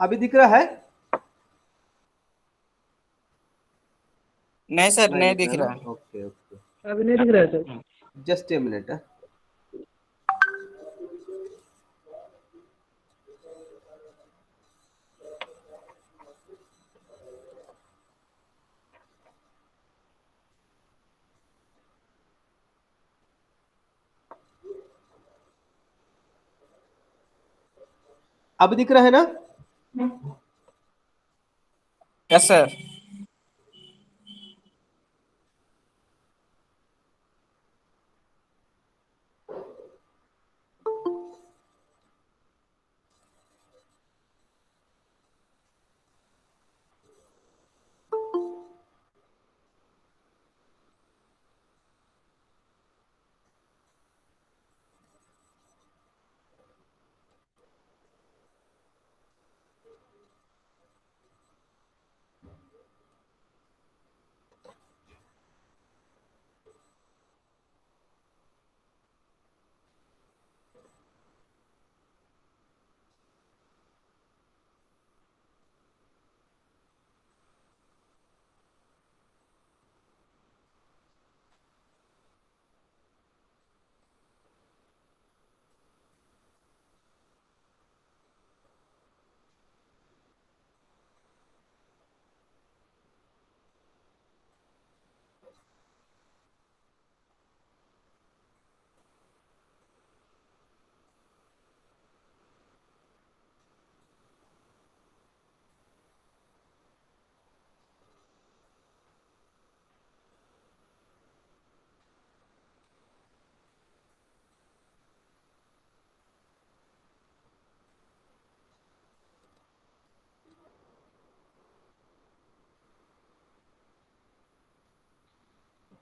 अभी दिख रहा है? नहीं सर, नहीं नहीं दिख दिख रहा ना? रहा है। ओके ओके, अभी नहीं दिख रहा है सर। Just a minute. अब दिख रहा है ना? Yes sir.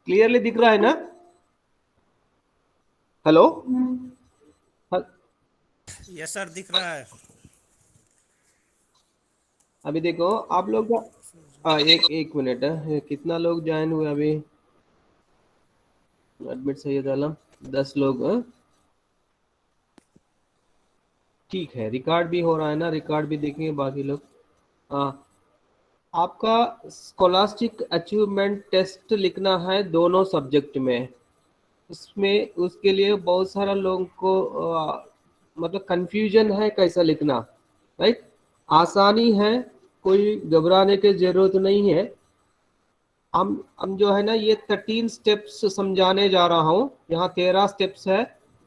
क्लियरली दिख रहा है ना? हेलो? यस सर, दिख रहा है। अभी देखो आप लोग का, एक एक मिनट है, कितना लोग ज्वाइन हुए अभी? एडमिट सैयद आलम 10 लोग, हाँ? ठीक है, रिकॉर्ड भी हो रहा है ना, रिकॉर्ड भी देखेंगे बाकी लोग। हाँ, आपका स्कॉलास्टिक अचीवमेंट टेस्ट लिखना है दोनों सब्जेक्ट में। उसमें उसके लिए बहुत सारा लोगों को मतलब कंफ्यूजन है कैसा लिखना, राइट? आसानी है, कोई घबराने की जरूरत नहीं है। हम जो है ना ये 13 स्टेप्स समझाने जा रहा हूँ, यहाँ 13 स्टेप्स है।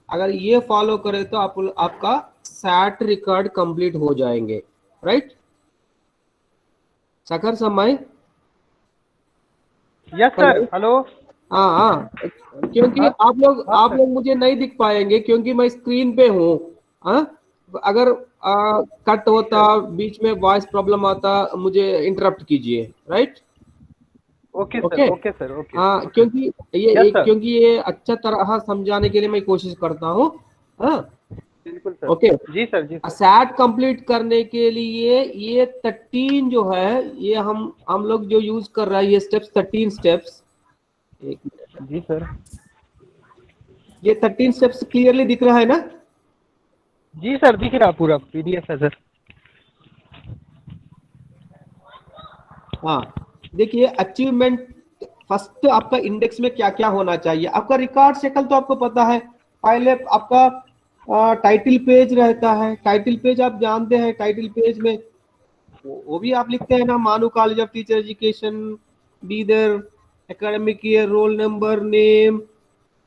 अगर ये फॉलो करें तो आपका सैट रिकॉर्ड कंप्लीट हो जाएंगे, राइट? सखर समय। Yes sir. हेलो? हेलो। हाँ हाँ, क्योंकि हाँ हाँ आप सर। लोग मुझे नहीं दिख पाएंगे क्योंकि मैं स्क्रीन पे हूँ। हाँ, अगर कट होता, बीच में वॉइस प्रॉब्लम आता, मुझे इंटरप्ट कीजिए, right? Okay sir, okay. Okay sir, okay हाँ, ओके। Yes sir. क्योंकि ये अच्छा तरह समझाने के लिए मैं कोशिश करता हूँ। हाँ, बिल्कुल सर। ओके। जी सर, जी सर। सैट कंप्लीट करने के लिए ये 13 जो है, ये हम लोग जो यूज कर रहा है, ये स्टेप्स 13 स्टेप्स। एक मिनट, जी सर। ये 13 स्टेप्स क्लियरली दिख रहा है ना? जी सर, दिख रहा पूरा पीडीएफ है सर। हाँ, देखिए अचीवमेंट फर्स्ट आपका इंडेक्स में क्या क्या होना चाहिए। आपका रिकॉर्ड शकल तो आपको पता है। पहले आपका टाइटल पेज रहता है। टाइटल पेज आप जानते हैं, टाइटल पेज में वो भी आप लिखते हैं ना, Manu college of teacher education, Bidar, academic year, roll number, name,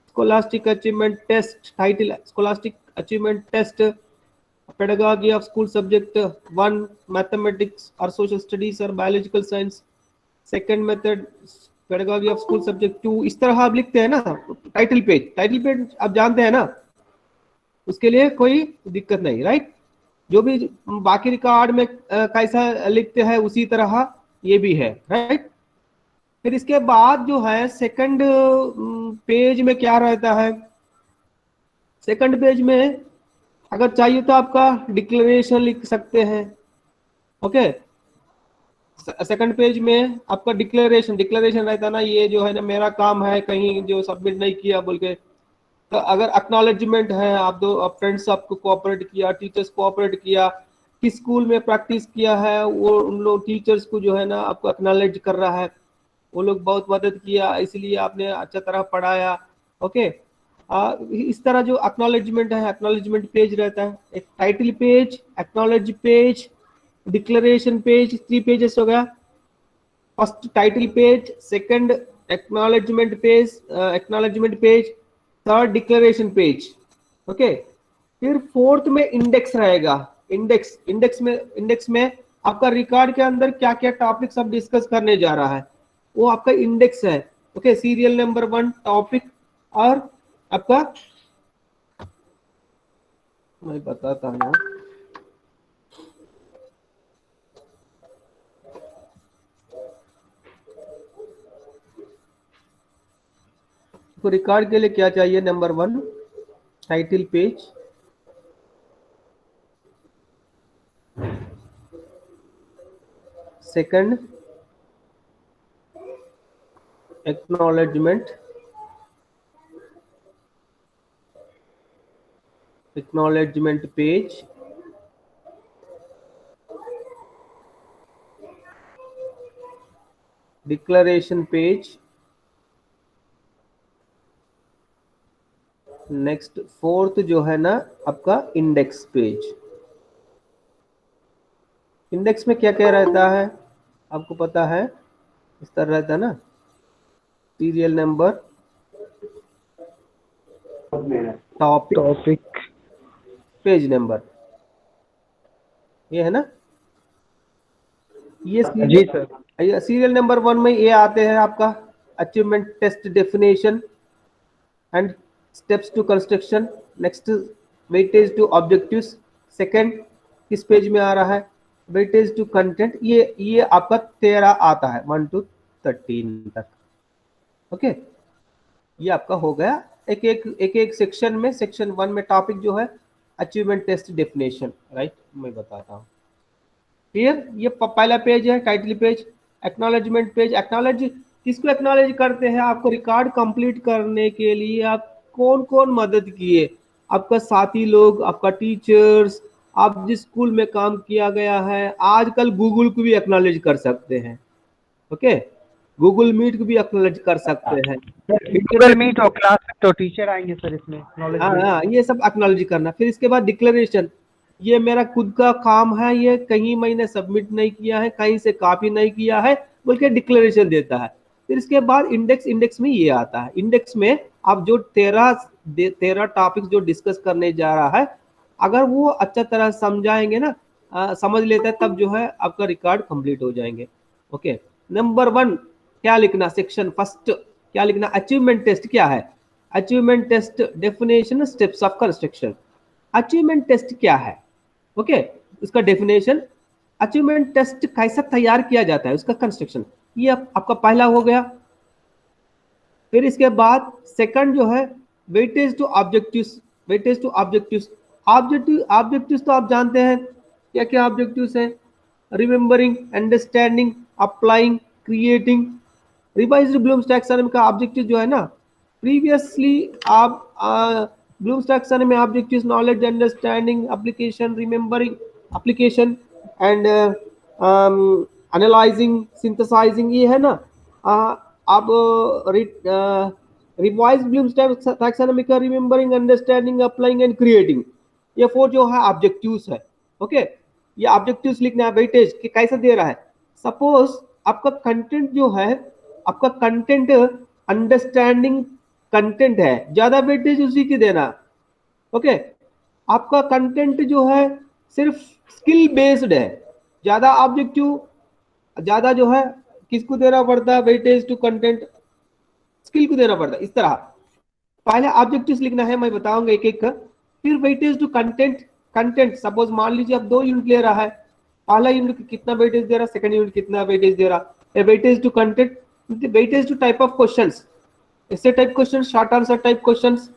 scholastic achievement test, title scholastic achievement test, pedagogy of school subject 1, mathematics or social studies or biological science, second method pedagogy of school subject 2, इस तरह आप लिखते हैं ना। Title page आप जानते हैं ना, उसके लिए कोई दिक्कत नहीं, राइट? जो भी बाकी रिकॉर्ड में कैसा लिखते हैं उसी तरह ये भी है, राइट? फिर इसके बाद जो है सेकंड पेज में क्या रहता है? सेकंड पेज में अगर चाहिए तो आपका डिक्लेरेशन लिख सकते हैं। ओके, सेकंड पेज में आपका डिक्लेरेशन रहता ना, ये जो है ना मेरा काम है, कहीं जो सबमिट नहीं किया बोल के। तो अगर एक्नॉलेजमेंट है, आप दो फ्रेंड्स आपको कोऑपरेट किया, टीचर्स कोऑपरेट किया, किस स्कूल में प्रैक्टिस किया है, वो उन लोग टीचर्स को जो है ना आपको एक्नॉलेज कर रहा है, वो लोग बहुत मदद किया इसलिए आपने अच्छा तरह पढ़ाया। ओके, इस तरह जो एक्नॉलेजमेंट है, एक्नॉलेजमेंट पेज रहता है, एक title page, acknowledge page, declaration page, 3 pages हो गया। First title page, second acknowledgement page, third declaration page. Okay, फिर फोर्थ में इंडेक्स रहेगा। इंडेक्स में आपका रिकॉर्ड के अंदर क्या क्या टॉपिक सब डिस्कस करने जा रहा है वो आपका इंडेक्स है। ओके, सीरियल नंबर 1 टॉपिक, और आपका मैं बताता हूँ, तो रिकॉर्ड के लिए क्या चाहिए, number 1 title page, second acknowledgement page, declaration page, next fourth जो है ना आपका इंडेक्स पेज। इंडेक्स में क्या क्या रहता है आपको पता है, इस तरह रहता है ना, serial number, topic, page number, ये है ना। ये जी सर। सीरियल नंबर 1 में ये आते हैं आपका achievement test definition and steps to construction, next weightage to objectives, second किस पेज में आ रहा है, वेटेज टू कंटेंट, ये आपका 13 आता है 1 to 13 तक। ओके, ये आपका हो गया एक सेक्शन में। सेक्शन 1 में टॉपिक जो है अचीवमेंट टेस्ट डेफिनेशन, राइट, मैं बताता हूँ। फिर ये पहला पेज है title page, acknowledgement page. Acknowledge किसको एक्नॉलेज करते हैं, आपको रिकॉर्ड कंप्लीट करने के लिए आप कौन कौन मदद किए, आपका साथी लोग, आपका टीचर्स, आप जिस स्कूल में काम किया गया है। आजकल गूगल को भी एक्नॉलेज कर सकते हैं। ओके, गूगल मीट को भी एक्नॉलेज कर सकते हैं। गूगल मीट और क्लास में तो टीचर आएंगे सर इसमें। हाँ, ये सब एक्नॉलेज करना। फिर इसके बाद डिक्लेरेशन, ये मेरा खुद का काम है, ये कहीं मैंने सबमिट नहीं किया है, कहीं से कॉपी नहीं किया है, बोल के डिक्लेरेशन देता है। फिर इसके बाद इंडेक्स में ये आता है। इंडेक्स में आप जो 13 टॉपिक जो डिस्कस करने जा रहा है, अगर वो अच्छा तरह समझाएंगे ना, समझ लेता है, तब जो है आपका रिकॉर्ड कंप्लीट हो जाएंगे। ओके, नंबर 1 क्या लिखना, सेक्शन फर्स्ट क्या लिखना, अचीवमेंट टेस्ट क्या है, achievement test definition, steps of construction. Achievement test क्या है, ओके, उसका डेफिनेशन, अचीवमेंट टेस्ट कैसा तैयार किया जाता है, उसका कंस्ट्रक्शन, ये आपका पहला हो गया। फिर इसके बाद सेकंड जो है वेटेज टू ऑब्जेक्टिव्स, ऑब्जेक्टिव्स तो आप जानते हैं क्या क्या ऑब्जेक्टिव्स हैं, remembering, understanding, applying, creating. Revised Bloom's taxonomy का ऑब्जेक्टिव जो है ना, प्रीवियसली आप ब्लूम्स टैक्सोनॉमी में objectives knowledge, understanding, application, remembering, application and analysing, synthesising, ये है ना। अब रिवाइज्ड ब्लूम्स टैक्सोनॉमी का remembering, understanding, applying and creating, ये 4 जो है ऑब्जेक्टिव्स है। ओके, ये ऑब्जेक्टिव्स लिखना है। वेटेज कि कैसा दे रहा है, सपोज आपका कंटेंट जो है, आपका कंटेंट अंडरस्टैंडिंग कंटेंट है, ज्यादा वेटेज उसी की देना। ओके, आपका कंटेंट जो है सिर्फ स्किल बेस्ड है, ज्यादा ऑब्जेक्टिव, ज्यादा जो है किसको देना पड़ता है, वेटेज टू कंटेंट, स्किल को देना पड़ता है। इस तरह पहले ऑब्जेक्टिव्स लिखना है, मैं बताऊंगा एक एक का। फिर वेटेज टू कंटेंट सपोज मान लीजिए आप 2 यूनिट ले रहा है, पहला यूनिट कितना वेटेज दे रहा, सेकंड यूनिट कितना वेटेज दे रहा। Weightage to content, weightage to type of questions, ऐसे type questions, short answer type questions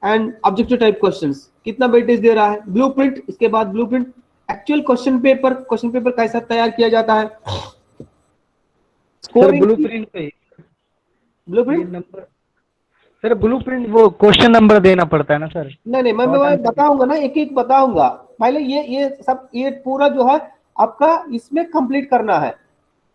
and objective type questions, कितना वेटेज दे रहा है। ब्लूप्रिंट, इसके बाद ब्लूप्रिंट, एक्चुअल क्वेश्चन पेपर कैसा तैयार किया जाता है। Scoring, blueprint number sir, blueprint वो क्वेश्चन नंबर देना पड़ता है ना सर। नहीं, मैं बताऊंगा ना, एक एक बताऊंगा। पहले ये सब ये पूरा जो है आपका इसमें कंप्लीट करना है।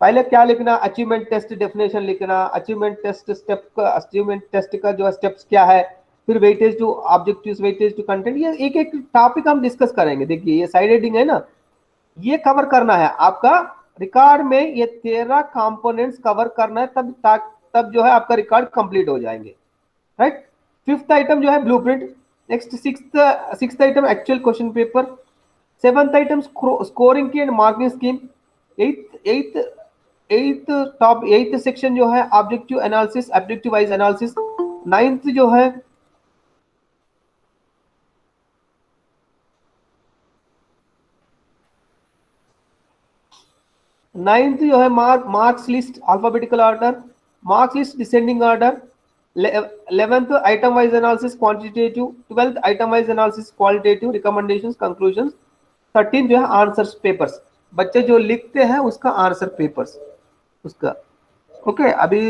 पहले क्या लिखना, अचीवमेंट टेस्ट डेफिनेशन लिखना, अचीवमेंट टेस्ट स्टेप का, अचीवमेंट टेस्ट का जो स्टेप्स क्या है, फिर weightage to objectives, weightage to content, ये एक एक टॉपिक हम डिस्कस करेंगे। देखिए ये साइड हेडिंग है ना, ये कवर करना है आपका रिकॉर्ड में, ये 13 कंपोनेंट्स कवर करना है, तब जो है आपका रिकॉर्ड कंप्लीट हो जाएंगे, राइट। फिफ्थ आइटम जो है blueprint, next sixth item actual question paper, seventh item scoring की and marking scheme, eighth section जो है objective analysis, objective wise analysis, ninth जो है marks list alphabetical order, marks list descending order, 11th item wise analysis quantitative, 12th item wise analysis qualitative, recommendations, conclusions, 13 जो है answers papers, बच्चे जो लिखते हैं उसका आंसर पेपर्स उसका। ओके, अभी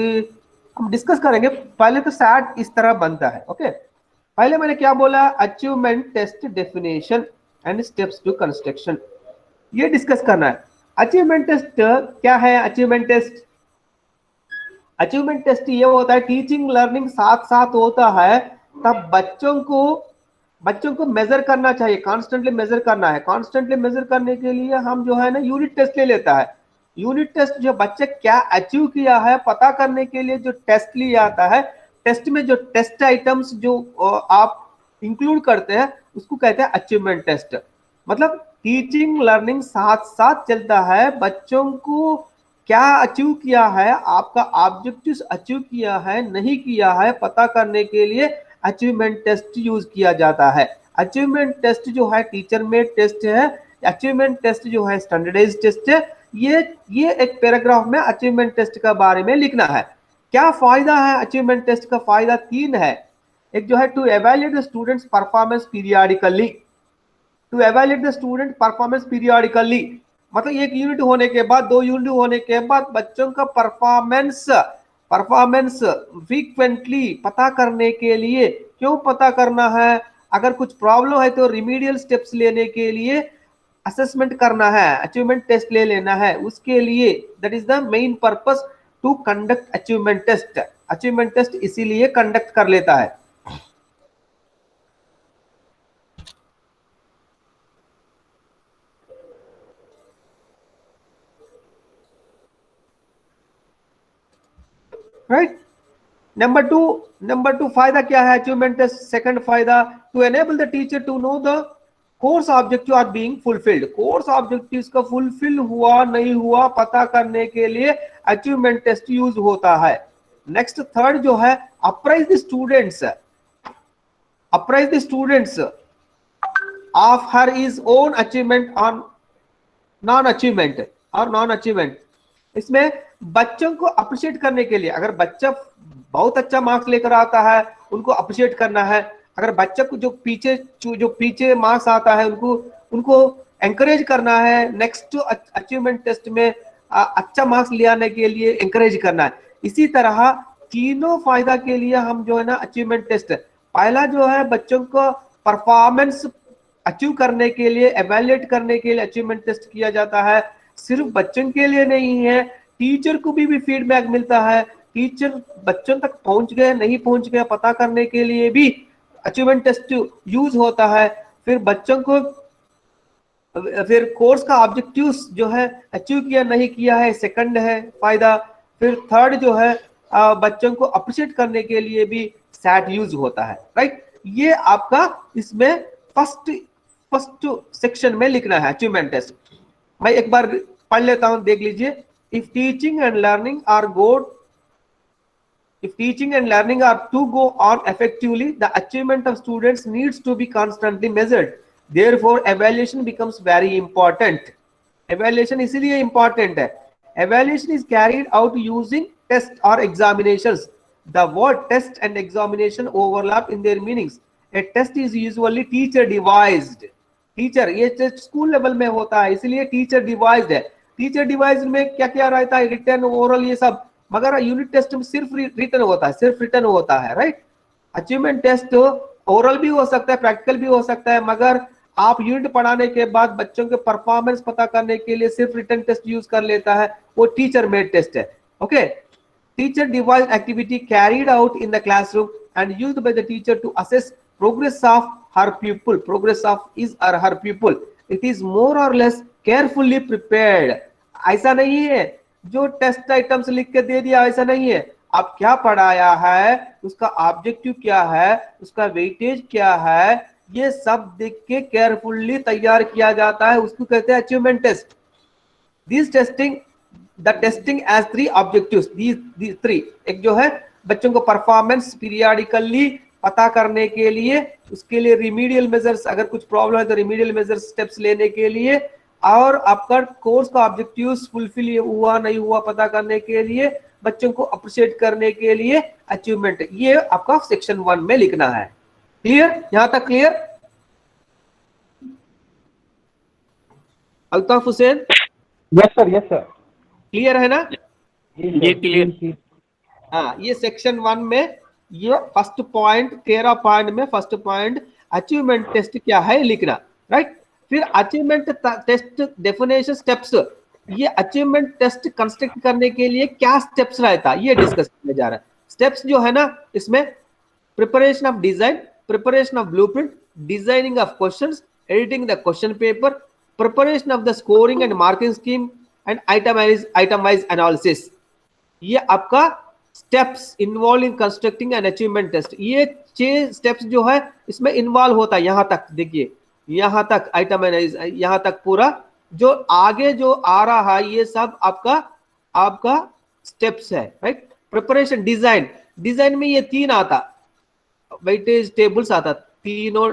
हम डिस्कस करेंगे। पहले तो सैट इस तरह बनता है। ओके, पहले मैंने क्या बोला, achievement test definition and steps to construction, ये डिस्कस करना है। अचीवमेंट टेस्ट क्या है? अचीवमेंट टेस्ट ये होता है, टीचिंग लर्निंग साथ साथ होता है, तब बच्चों को मेजर करना चाहिए, कॉन्स्टेंटली मेजर करना है। कॉन्स्टेंटली मेजर करने के लिए हम जो है ना यूनिट टेस्ट ले लेता है। यूनिट टेस्ट जो बच्चे क्या अचीव किया है पता करने के लिए जो टेस्ट लिया जाता है, टेस्ट में जो टेस्ट आइटम्स जो आप इंक्लूड करते हैं उसको कहते हैं अचीवमेंट टेस्ट। मतलब टीचिंग लर्निंग साथ साथ चलता है, बच्चों को क्या अचीव किया है, आपका ऑब्जेक्टिव्स अचीव किया है नहीं किया है पता करने के लिए अचीवमेंट टेस्ट यूज किया जाता है। अचीवमेंट टेस्ट जो है टीचर मेड टेस्ट है, अचीवमेंट टेस्ट जो है स्टैंडर्डाइज्ड टेस्ट है। ये एक पैराग्राफ में अचीवमेंट टेस्ट का बारे में लिखना है। क्या फायदा है अचीवमेंट टेस्ट का? फायदा 3 है। एक जो है to evaluate the students performance periodically, to evaluate the student performance periodically, मतलब एक यूनिट होने के बाद, 2 यूनिट होने के बाद बच्चों का परफॉर्मेंस फ्रीक्वेंटली पता करने के लिए। क्यों पता करना है? अगर कुछ प्रॉब्लम है तो रिमीडियल स्टेप्स लेने के लिए असेसमेंट करना है, अचीवमेंट टेस्ट ले लेना है उसके लिए। That is the main purpose to conduct achievement test. Achievement test इसीलिए कंडक्ट कर लेता है। राइट, नंबर टू फायदा क्या है अचीवमेंट टेस्ट? सेकंड फायदा, to enable the teacher to know the course objective are being fulfilled. Course objectives का fulfil हुआ नहीं हुआ पता करने के लिए अचीवमेंट टेस्ट यूज होता है। नेक्स्ट थर्ड जो है, apprise the students of her is own achievement on non achievement. इसमें बच्चों को अप्रिशिएट करने के लिए, अगर बच्चा बहुत अच्छा मार्क्स लेकर आता है उनको अप्रिशिएट करना है। अगर बच्चा को जो पीछे मार्क्स आता है उनको एंकरेज करना है। नेक्स्ट अचीवमेंट टेस्ट में अच्छा मार्क्स ले आने के लिए एंकरेज करना है। इसी तरह तीनों फायदा के लिए हम जो है ना अचीवमेंट टेस्ट, पहला जो है बच्चों को परफॉर्मेंस अचीव करने के लिए, एवेल्युएट करने के लिए अचीवमेंट टेस्ट किया जाता है। सिर्फ बच्चों के लिए नहीं है, टीचर को भी फीडबैक मिलता है। टीचर बच्चों तक पहुंच गए नहीं पहुंच गए पता करने के लिए भी अचीवमेंट टेस्ट यूज होता है। फिर बच्चों को फिर कोर्स का ऑब्जेक्टिव्स जो है अचीव किया नहीं किया है, सेकंड है फायदा। फिर थर्ड जो है बच्चों को अप्रिशिएट करने के लिए भी सैट यूज होता है। राइट, ये आपका इसमें फर्स्ट सेक्शन में लिखना है अचीवमेंट टेस्ट। मैं एक बार पढ़ लेता हूं, देख लीजिए। If teaching and learning are to go on effectively, the achievement of students needs to be constantly measured. Therefore, evaluation becomes very important. Evaluation इसलिए important है। Evaluation is carried out using tests or examinations. The word test and examination overlap in their meanings. A test is usually teacher devised. Teacher, ये test school level में होता है इसलिए teacher devised है। Teacher device में क्या क्या रहता है? रिटन, ओरल, ये सब। मगर यूनिट टेस्ट में सिर्फ रिटन होता है। राइट, अचीवमेंट टेस्ट ओरल भी हो सकता है, प्रैक्टिकल भी हो सकता है, मगर आप यूनिट पढ़ाने के बाद बच्चों के परफॉर्मेंस पता करने के लिए सिर्फ रिटन टेस्ट यूज कर लेता है, वो टीचर मेड टेस्ट है। Okay, teacher device activity carried out in the classroom and used by the teacher to assess progress of her pupil, progress of his or her pupil। It is more or less carefully prepared. ऐसा नहीं है जो test items लिख के दे दिया, ऐसा नहीं है। आप क्या पढ़ाया है, उसका ऑब्जेक्टिव क्या है, उसका वेटेज क्या है, ये सब देख के केयरफुली तैयार किया जाता है, उसको कहते हैं achievement test. This testing the testing as 3 objectives, these 3, एक जो है बच्चों को परफॉर्मेंस पीरियडिकली पता करने के लिए, उसके लिए रिमीडियल मेजर्स, अगर कुछ प्रॉब्लम है तो रिमीडियल मेजर्स स्टेप्स लेने के लिए, और आपका कोर्स का ऑब्जेक्टिव्स फुलफिल हुआ नहीं हुआ पता करने के लिए, बच्चों को अप्रिशिएट करने के लिए अचीवमेंट। ये आपका सेक्शन 1 में लिखना है। क्लियर, यहां तक clear? Altaf Hussain, yes sir, yes sir. Clear है ना? ये क्लियर। हाँ, ये सेक्शन 1 में ये फर्स्ट पॉइंट, 13 पॉइंट में फर्स्ट पॉइंट अचीवमेंट टेस्ट क्या है लिखना, राइट। फिर अचीवमेंट टेस्ट डेफिनेशन स्टेप्स, ये अचीवमेंट टेस्ट कंस्ट्रक्ट करने के लिए क्या स्टेप्स रहता है ये डिस्कस करने जा रहा है। स्टेप्स जो है ना, इसमें preparation of design, preparation of blueprint, designing of questions, editing the question paper, preparation of the scoring and marking scheme and item wise analysis. ये आपका steps involve in constructing an achievement test. ये 6 steps जो है इसमें involve होता है। यहां तक देखिए, यहां तक आइटम एनालिसिस, यहां तक पूरा जो आगे जो आ रहा है ये सब आपका स्टेप्स है, राइट। प्रिपरेशन, डिजाइन, डिजाइन में ये 3 आता, वेटेज टेबल्स आता, तीनों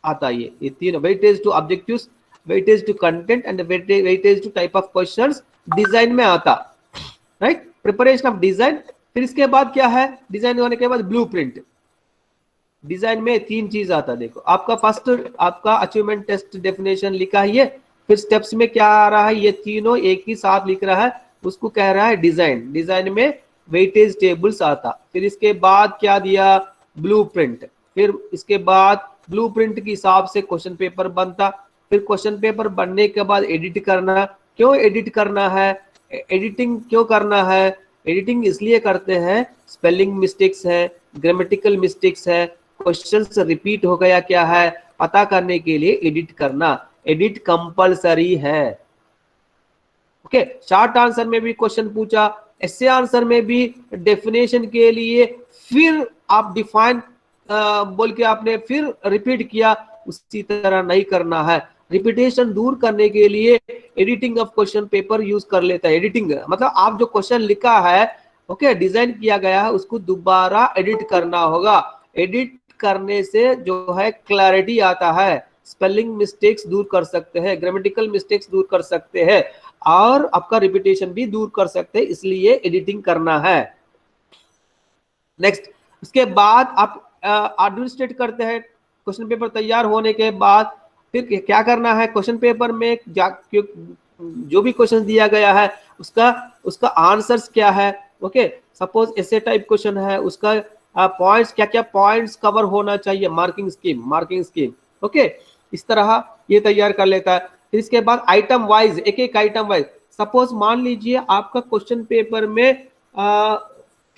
आता, ये 3 weightage to objectives, weightage to content and weightage to type of questions design में आता, राइट। प्रिपरेशन ऑफ डिजाइन, फिर इसके बाद क्या है, डिजाइन होने के बाद ब्लूप्रिंट। डिजाइन में 3 चीज आता, देखो आपका फर्स्ट आपका अचीवमेंट टेस्ट डेफिनेशन लिखा है ये, फिर स्टेप्स में क्या आ रहा है, ये तीनों एक ही साथ लिख रहा है, उसको कह रहा है डिजाइन। डिजाइन में वेटेज टेबल्स आता, फिर इसके बाद क्या दिया, ब्लूप्रिंट, फिर इसके बाद ब्लूप्रिंट के हिसाब से क्वेश्चन पेपर बनता, फिर क्वेश्चन पेपर बनने के बाद एडिट करना। क्यों एडिट करना है, एडिटिंग क्यों करना है, एडिटिंग इसलिए करते हैं, स्पेलिंग मिस्टेक्स है, ग्रामेटिकल मिस्टेक्स है, क्वेश्चंस रिपीट हो गया क्या है, पता करने के लिए एडिट करना। एडिट कंपलसरी है। ओके, शॉर्ट आंसर में भी क्वेश्चन पूछा, ऐसे आंसर में भी डेफिनेशन के लिए फिर आप डिफाइन बोल के आपने फिर रिपीट किया, उसी तरह नहीं करना है। रिपीटेशन दूर करने के लिए editing of question paper use कर लेता है। एडिटिंग मतलब आप जो क्वेश्चन लिखा है, ओके, डिजाइन किया गया है, उसको दोबारा एडिट करना होगा। एडिट करने से जो है क्लैरिटी आता है, स्पेलिंग मिस्टेक्स दूर कर सकते हैं, ग्रामेटिकल मिस्टेक्स दूर कर सकते हैं, और आपका रिपीटेशन भी दूर कर सकते हैं, इसलिए एडिटिंग करना है। नेक्स्ट, उसके बाद आप एडमिनिस्ट्रेट करते हैं। क्वेश्चन पेपर तैयार होने के बाद फिर क्या करना है, क्वेश्चन पेपर में जो भी क्वेश्चन दिया गया है उसका आंसर्स क्या है। ओके, सपोज ऐसे टाइप क्वेश्चन है, उसका पॉइंट्स क्या क्या पॉइंट्स कवर होना चाहिए, मार्किंग स्कीम। ओके, इस तरह ये तैयार कर लेता है। फिर इसके बाद आइटम वाइज, एक एक आइटम वाइज, सपोज मान लीजिए आपका क्वेश्चन पेपर में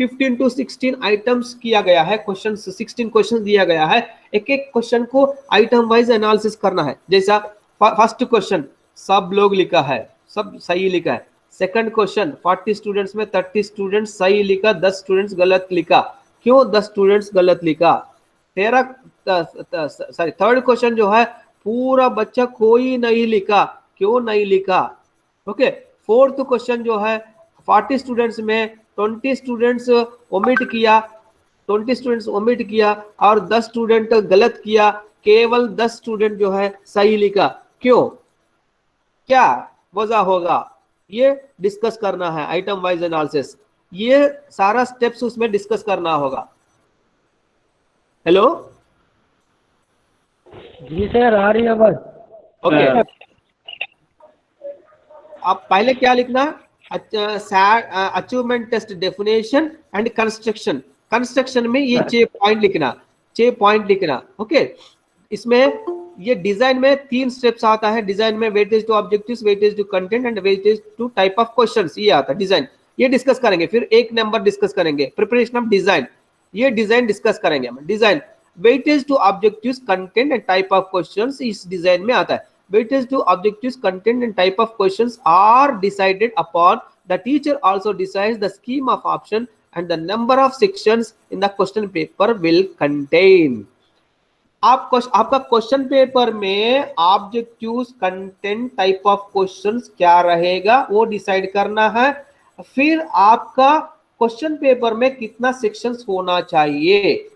15 to 16 आइटम्स किया गया है, क्वेश्चन 16 क्वेश्चन दिया गया है, एक एक क्वेश्चन को आइटम वाइज एनालिसिस करना है। जैसा फर्स्ट क्वेश्चन सब लोग लिखा है, सब सही लिखा है। सेकंड क्वेश्चन 40 स्टूडेंट्स में 30 स्टूडेंट्स सही लिखा, 10 स्टूडेंट्स गलत लिखा। क्यों 10 स्टूडेंट्स गलत लिखा? थर्ड क्वेश्चन जो है पूरा बच्चा कोई नहीं लिखा, क्यों नहीं लिखा? ओके, फोर्थ क्वेश्चन जो है 40 स्टूडेंट्स में 20 स्टूडेंट्स ओमिट किया, 20 स्टूडेंट्स ओमिट किया और 10 स्टूडेंट गलत किया, केवल 10 स्टूडेंट जो है सही लिखा। क्यों, क्या वजह होगा, ये डिस्कस करना है। आइटम वाइज एनालिसिस, ये सारा स्टेप्स उसमें डिस्कस करना होगा। हेलो जी सर, आ रही है आवाज। ओके, आप पहले क्या लिखना, achievement test definition and construction में ये 6 पॉइंट लिखना, 6 पॉइंट लिखना। ओके, इसमें ये डिजाइन में 3 स्टेप्स आता है। डिजाइन में weightage to objectives, weightage to content and weightage to type of questions, ये आता है डिजाइन। ये डिस्कस करेंगे, फिर एक नंबर डिस्कस करेंगे प्रिपरेशन ऑफ डिजाइन, ये डिजाइन डिस्कस करेंगे हम। Design weightage to objectives, content and type of questions इस डिजाइन में आता है। Weightage to objectives, content and type of questions are decided upon the teacher also decides the scheme of option and the number of sections in the question paper will contain. आपका question paper में objectives, content, type of questions क्या रहेगा वो decide करना है। फिर आपका question paper में कितना सेक्शंस होना चाहिए,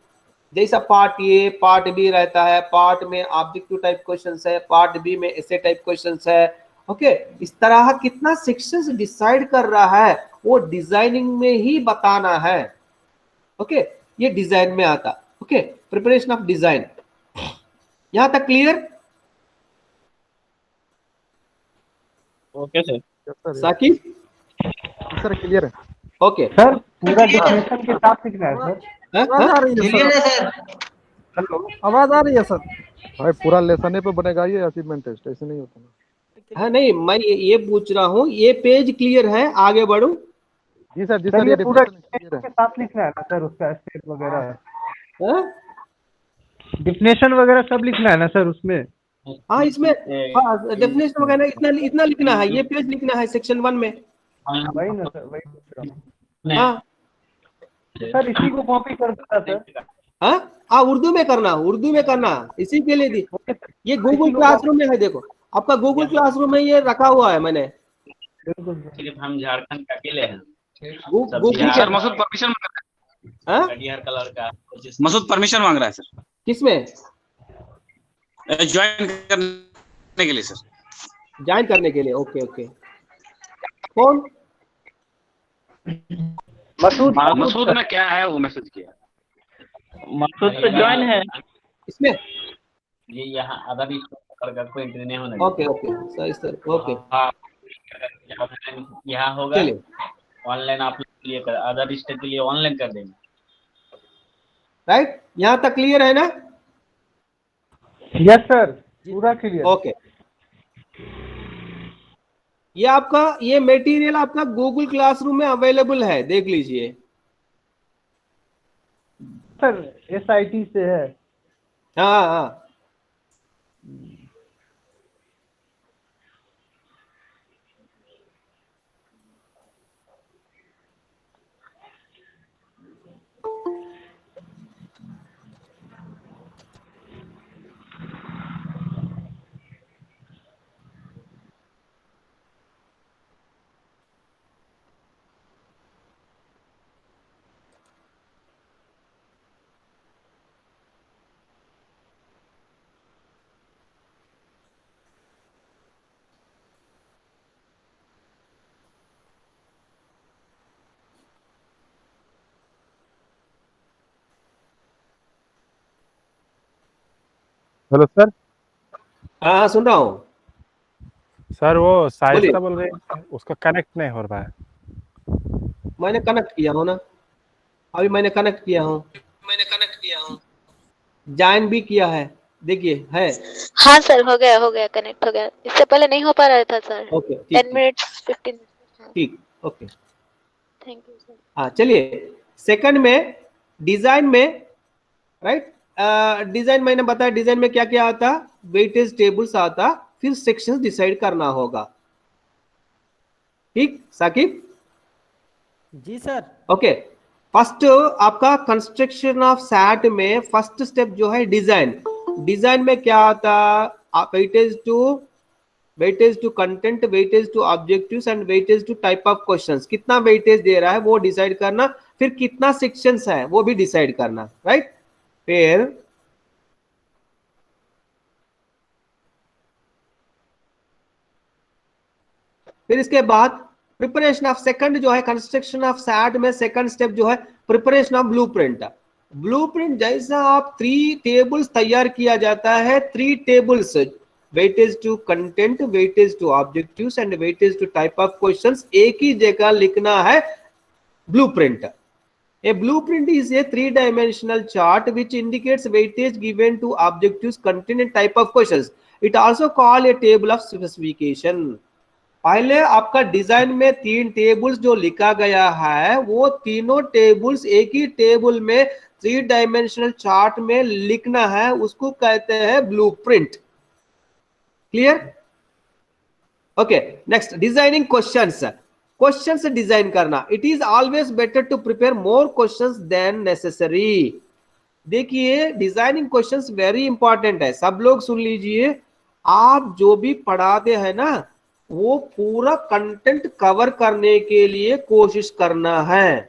जैसा पार्ट ए पार्ट बी रहता है, पार्ट में ऑब्जेक्टिव टाइप क्वेश्चंस है, पार्ट बी में ऐसे टाइप क्वेश्चंस है। ओके, इस तरह कितना सेक्शंस डिसाइड कर रहा है वो डिजाइनिंग में ही बताना है। ओके, ये डिजाइन में आता। ओके, प्रिपरेशन ऑफ डिजाइन, यहां तक clear? Okay sir. Saqib sir clear है। ओके सर पूरा डेफिनेशन के साथ लिखना है सर। आवाज आ रही है सर? हेलो, आवाज आ रही है सर? भाई पूरा लेसन पे बनेगा ये अचीवमेंट टेस्ट, ऐसे नहीं होता ना। हाँ नहीं, मैं ये पूछ रहा हूँ, ये पेज क्लियर है, आगे बढ़ू? जी सर, जी सर, ये पूरा डेफिनेशन क्लियर है। के साथ लिखना है ना सर, उसका स्टेप वगैरह है, हाँ? डिफिनेशन वगैरह सब लिखना है ना सर उसमें? हाँ, इसमें हाँ डेफिनेशन वगैरह इतना इतना लिखना है, ये पेज लिखना है सेक्शन 1 में। वही ना सर, वही पूछ रहा हूँ हाँ सर। इसी को कॉपी कर देता सर। हाँ, उर्दू में करना, उर्दू में करना, इसी के लिए दी। ये गूगल क्लासरूम में है, देखो आपका गूगल क्लासरूम में ये रखा हुआ है मैंने। सिर्फ हम झारखंड का अकेले हैं। गूगल सर मसूद परमिशन मांग रहा हाँ? है, कटिहार का लड़का मसूद परमिशन मांग रहा है सर, किसमें ज्वाइन करने के लिए सर। ज्वाइन करने के लिए? ओके ओके, कौन? मसूद में क्या है वो मैसेज किया। मसूद तो ज्वाइन है इसमें। ये यहाँ आधा भी कोई एंट्री नहीं होने। Okay okay sir, sir okay, यहाँ होगा चलिए ऑनलाइन, आप लोग लिए कर आधा रिश्ते के लिए ऑनलाइन कर देंगे। राइट, यहाँ तक क्लियर है ना? यस सर, पूरा क्लियर। ओके, ये आपका ये मटेरियल आपका गूगल क्लासरूम में अवेलेबल है, देख लीजिए सर। SIT से है। हाँ हाँ, हेलो सर। हाँ सुन रहा हूँ। सर वो बोलिए। साहिस्ता बोल रहे हैं, उसका कनेक्ट नहीं हो रहा है। मैंने कनेक्ट किया हूँ ना, अभी मैंने कनेक्ट किया हूँ, ज्वाइन भी किया है, देखिए है। हाँ सर, हो गया कनेक्ट हो गया। इससे पहले नहीं हो पा रहा था सर। Okay 10 minutes 15। ठीक, ओके थैंक यू सर। हाँ चलिए, सेकंड में डिजाइन में, राइट, डिजाइन मैंने बताया, डिजाइन में क्या क्या आता, वेटेज टेबल्स आता, फिर सेक्शंस डिसाइड करना होगा। ठीक साकिब? जी सर। ओके, फर्स्ट आपका कंस्ट्रक्शन ऑफ सैट में फर्स्ट स्टेप जो है डिजाइन। डिजाइन में क्या आता, weightage to content, weightage to objectives and weightage to type of questions, कितना वेटेज दे रहा है वो डिसाइड करना, फिर कितना सेक्शंस है वो भी डिसाइड करना, राइट। फिर इसके बाद प्रिपरेशन ऑफ सेकंड जो है कंस्ट्रक्शन ऑफ सैट में सेकंड स्टेप जो है प्रिपरेशन ऑफ ब्लूप्रिंट। ब्लूप्रिंट जैसा आप 3 टेबल्स तैयार किया जाता है, 3 tables, weightage to content, weightage to objectives and weightage to type of questions, एक ही जगह लिखना है blueprint. A blueprint is a three-dimensional chart which indicates weightage given to objectives, content and type of questions. It also called a table of specification. पहले आपका design में 3 tables जो लिखा गया है वो तीनों टेबल्स एक ही टेबल में 3 डायमेंशनल चार्ट में लिखना है, उसको कहते हैं blueprint. Clear? Okay, next designing questions. Questions design करना, it is always better to prepare more questions than necessary. देखिए डिजाइनिंग क्वेश्चंस वेरी इंपॉर्टेंट है, सब लोग सुन लीजिए। आप जो भी पढ़ाते हैं ना वो पूरा कंटेंट कवर करने के लिए कोशिश करना है,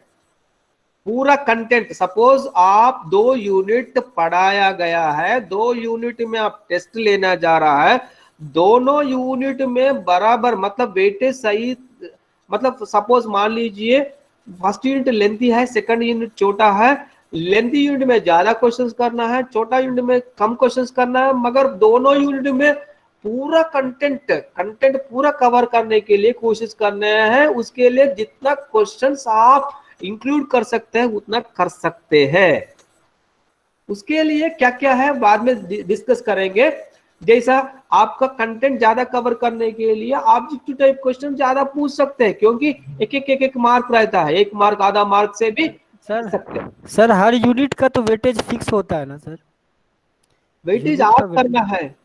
पूरा कंटेंट। सपोज आप 2 यूनिट पढ़ाया गया है, 2 यूनिट में आप टेस्ट लेना जा रहा है, दोनों यूनिट में बराबर मतलब वेटेज सही, मतलब सपोज मान लीजिए फर्स्ट यूनिट लेंथी है, सेकंड यूनिट छोटा है, लेंथी यूनिट में ज्यादा क्वेश्चंस करना है, छोटा यूनिट में कम क्वेश्चंस करना है, मगर दोनों यूनिट में पूरा कंटेंट पूरा कवर करने के लिए कोशिश करना है। उसके लिए जितना क्वेश्चंस आप इंक्लूड कर सकते हैं उतना कर सकते हैं। उसके लिए क्या क्या है बाद में डिस्कस करेंगे। जैसा आपका कंटेंट ज्यादा कवर करने के लिए ऑब्जेक्टिव टाइप क्वेश्चन ज्यादा पूछ सकते हैं, क्योंकि एक मार्क रहता है, 1 मार्क आधा मार्क से भी सर सकते हैं। सर हर यूनिट का तो वेटेज फिक्स होता है ना सर? वेटेज यूनिट का आप करना है,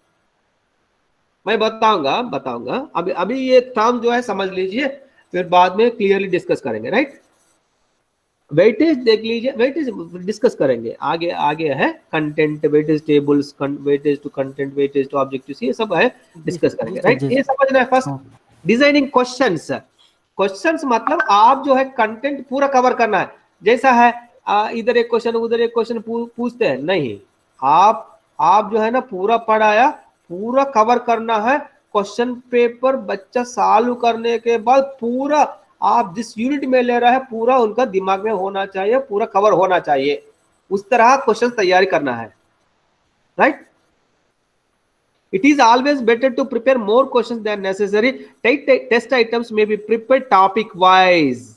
मैं बताऊंगा। अभी ये टर्म जो है समझ लीजिए, फिर बाद में क्लियरली डिस्कस करेंगे। राइट, वेटेज देख लीजिए, वेटेज डिस्कस करेंगे आगे है। Content weightage tables, weightage to content, weightage to objectives, ये सब है, डिस्कस करेंगे। राइट, ये समझना है। First designing questions. क्वेश्चंस मतलब आप जो है कंटेंट पूरा कवर करना है। जैसा है इधर एक क्वेश्चन उधर एक क्वेश्चन पूछते हैं, नहीं, आप जो है ना पूरा पढ़ाया, पूरा कवर करना है। क्वेश्चन पेपर बच्चा सॉल्व करने के बाद पूरा आप जिस यूनिट में ले रहा है पूरा उनका दिमाग में होना चाहिए, पूरा कवर होना चाहिए, उस तरह क्वेश्चन तैयारी करना है। Right, it is always better to prepare more questions than necessary. Test items may be prepared topic wise.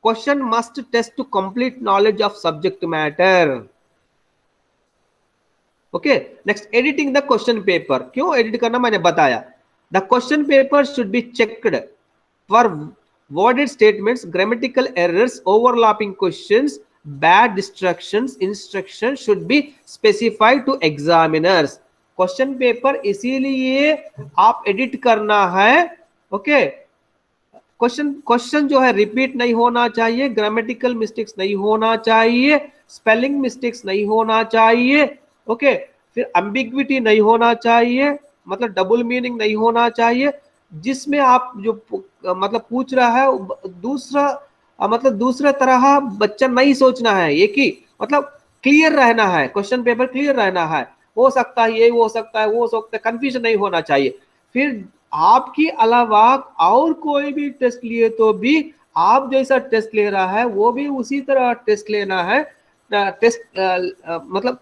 Question must test to complete knowledge of subject matter. Okay, next editing the question paper. क्यों edit करना मैंने बताया। The question paper should be checked for worded statements, grammatical errors, overlapping questions, bad distractions. Instructions should be specified to examiners. Question paper इसीलिए आप edit करना है। Okay, question जो है रिपीट नहीं होना चाहिए, ग्रामेटिकल मिस्टेक्स नहीं होना चाहिए, स्पेलिंग मिस्टेक्स नहीं होना चाहिए। ओके, फिर एम्बिग्विटी नहीं होना चाहिए, मतलब डबल मीनिंग नहीं होना चाहिए। जिसमें आप जो मतलब पूछ रहा है दूसरा मतलब दूसरा तरह बच्चा नहीं सोचना है, एक ही मतलब क्लियर रहना है, क्वेश्चन पेपर क्लियर रहना है। हो सकता है ये, हो सकता है वो, हो सकता है, कंफ्यूजन नहीं होना चाहिए। फिर आपकी अलावा और कोई भी टेस्ट लिए तो भी आप जैसा टेस्ट ले रहा है वो भी उसी तरह टेस्ट लेना है। टेस्ट मतलब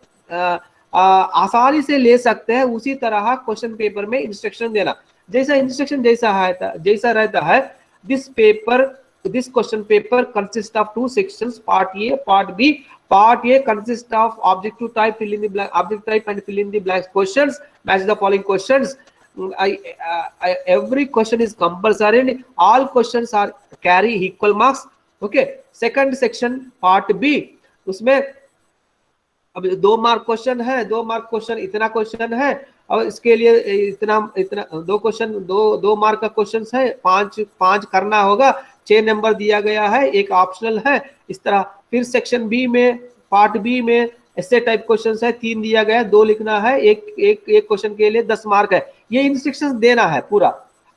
आसानी से ले सकते हैं, उसी तरह क्वेश्चन पेपर में इंस्ट्रक्शन देना। जैसा इंस्ट्रक्शन जैसा रहता है, this question paper consists of 2 sections, part A, part B. Part A consists of objective type, fill in the blank, object type and fill in the blanks questions. Match the following questions. Every question is compulsory and all questions are carry equal marks. Okay. Second section, part B. उसमें अब 2 mark question है, 2 mark question, इतना question है और इसके लिए इतना 2 question, 2 mark का क्वेश्चन है, 5 करना होगा, 6 नंबर दिया गया है, एक ऑप्शनल है, इस तरह। फिर सेक्शन बी में, पार्ट बी में ऐसे टाइप क्वेश्चन है, 3 दिया गया है, 2 लिखना है, एक क्वेश्चन के लिए 10 मार्क है। ये इंस्ट्रक्शंस देना है पूरा।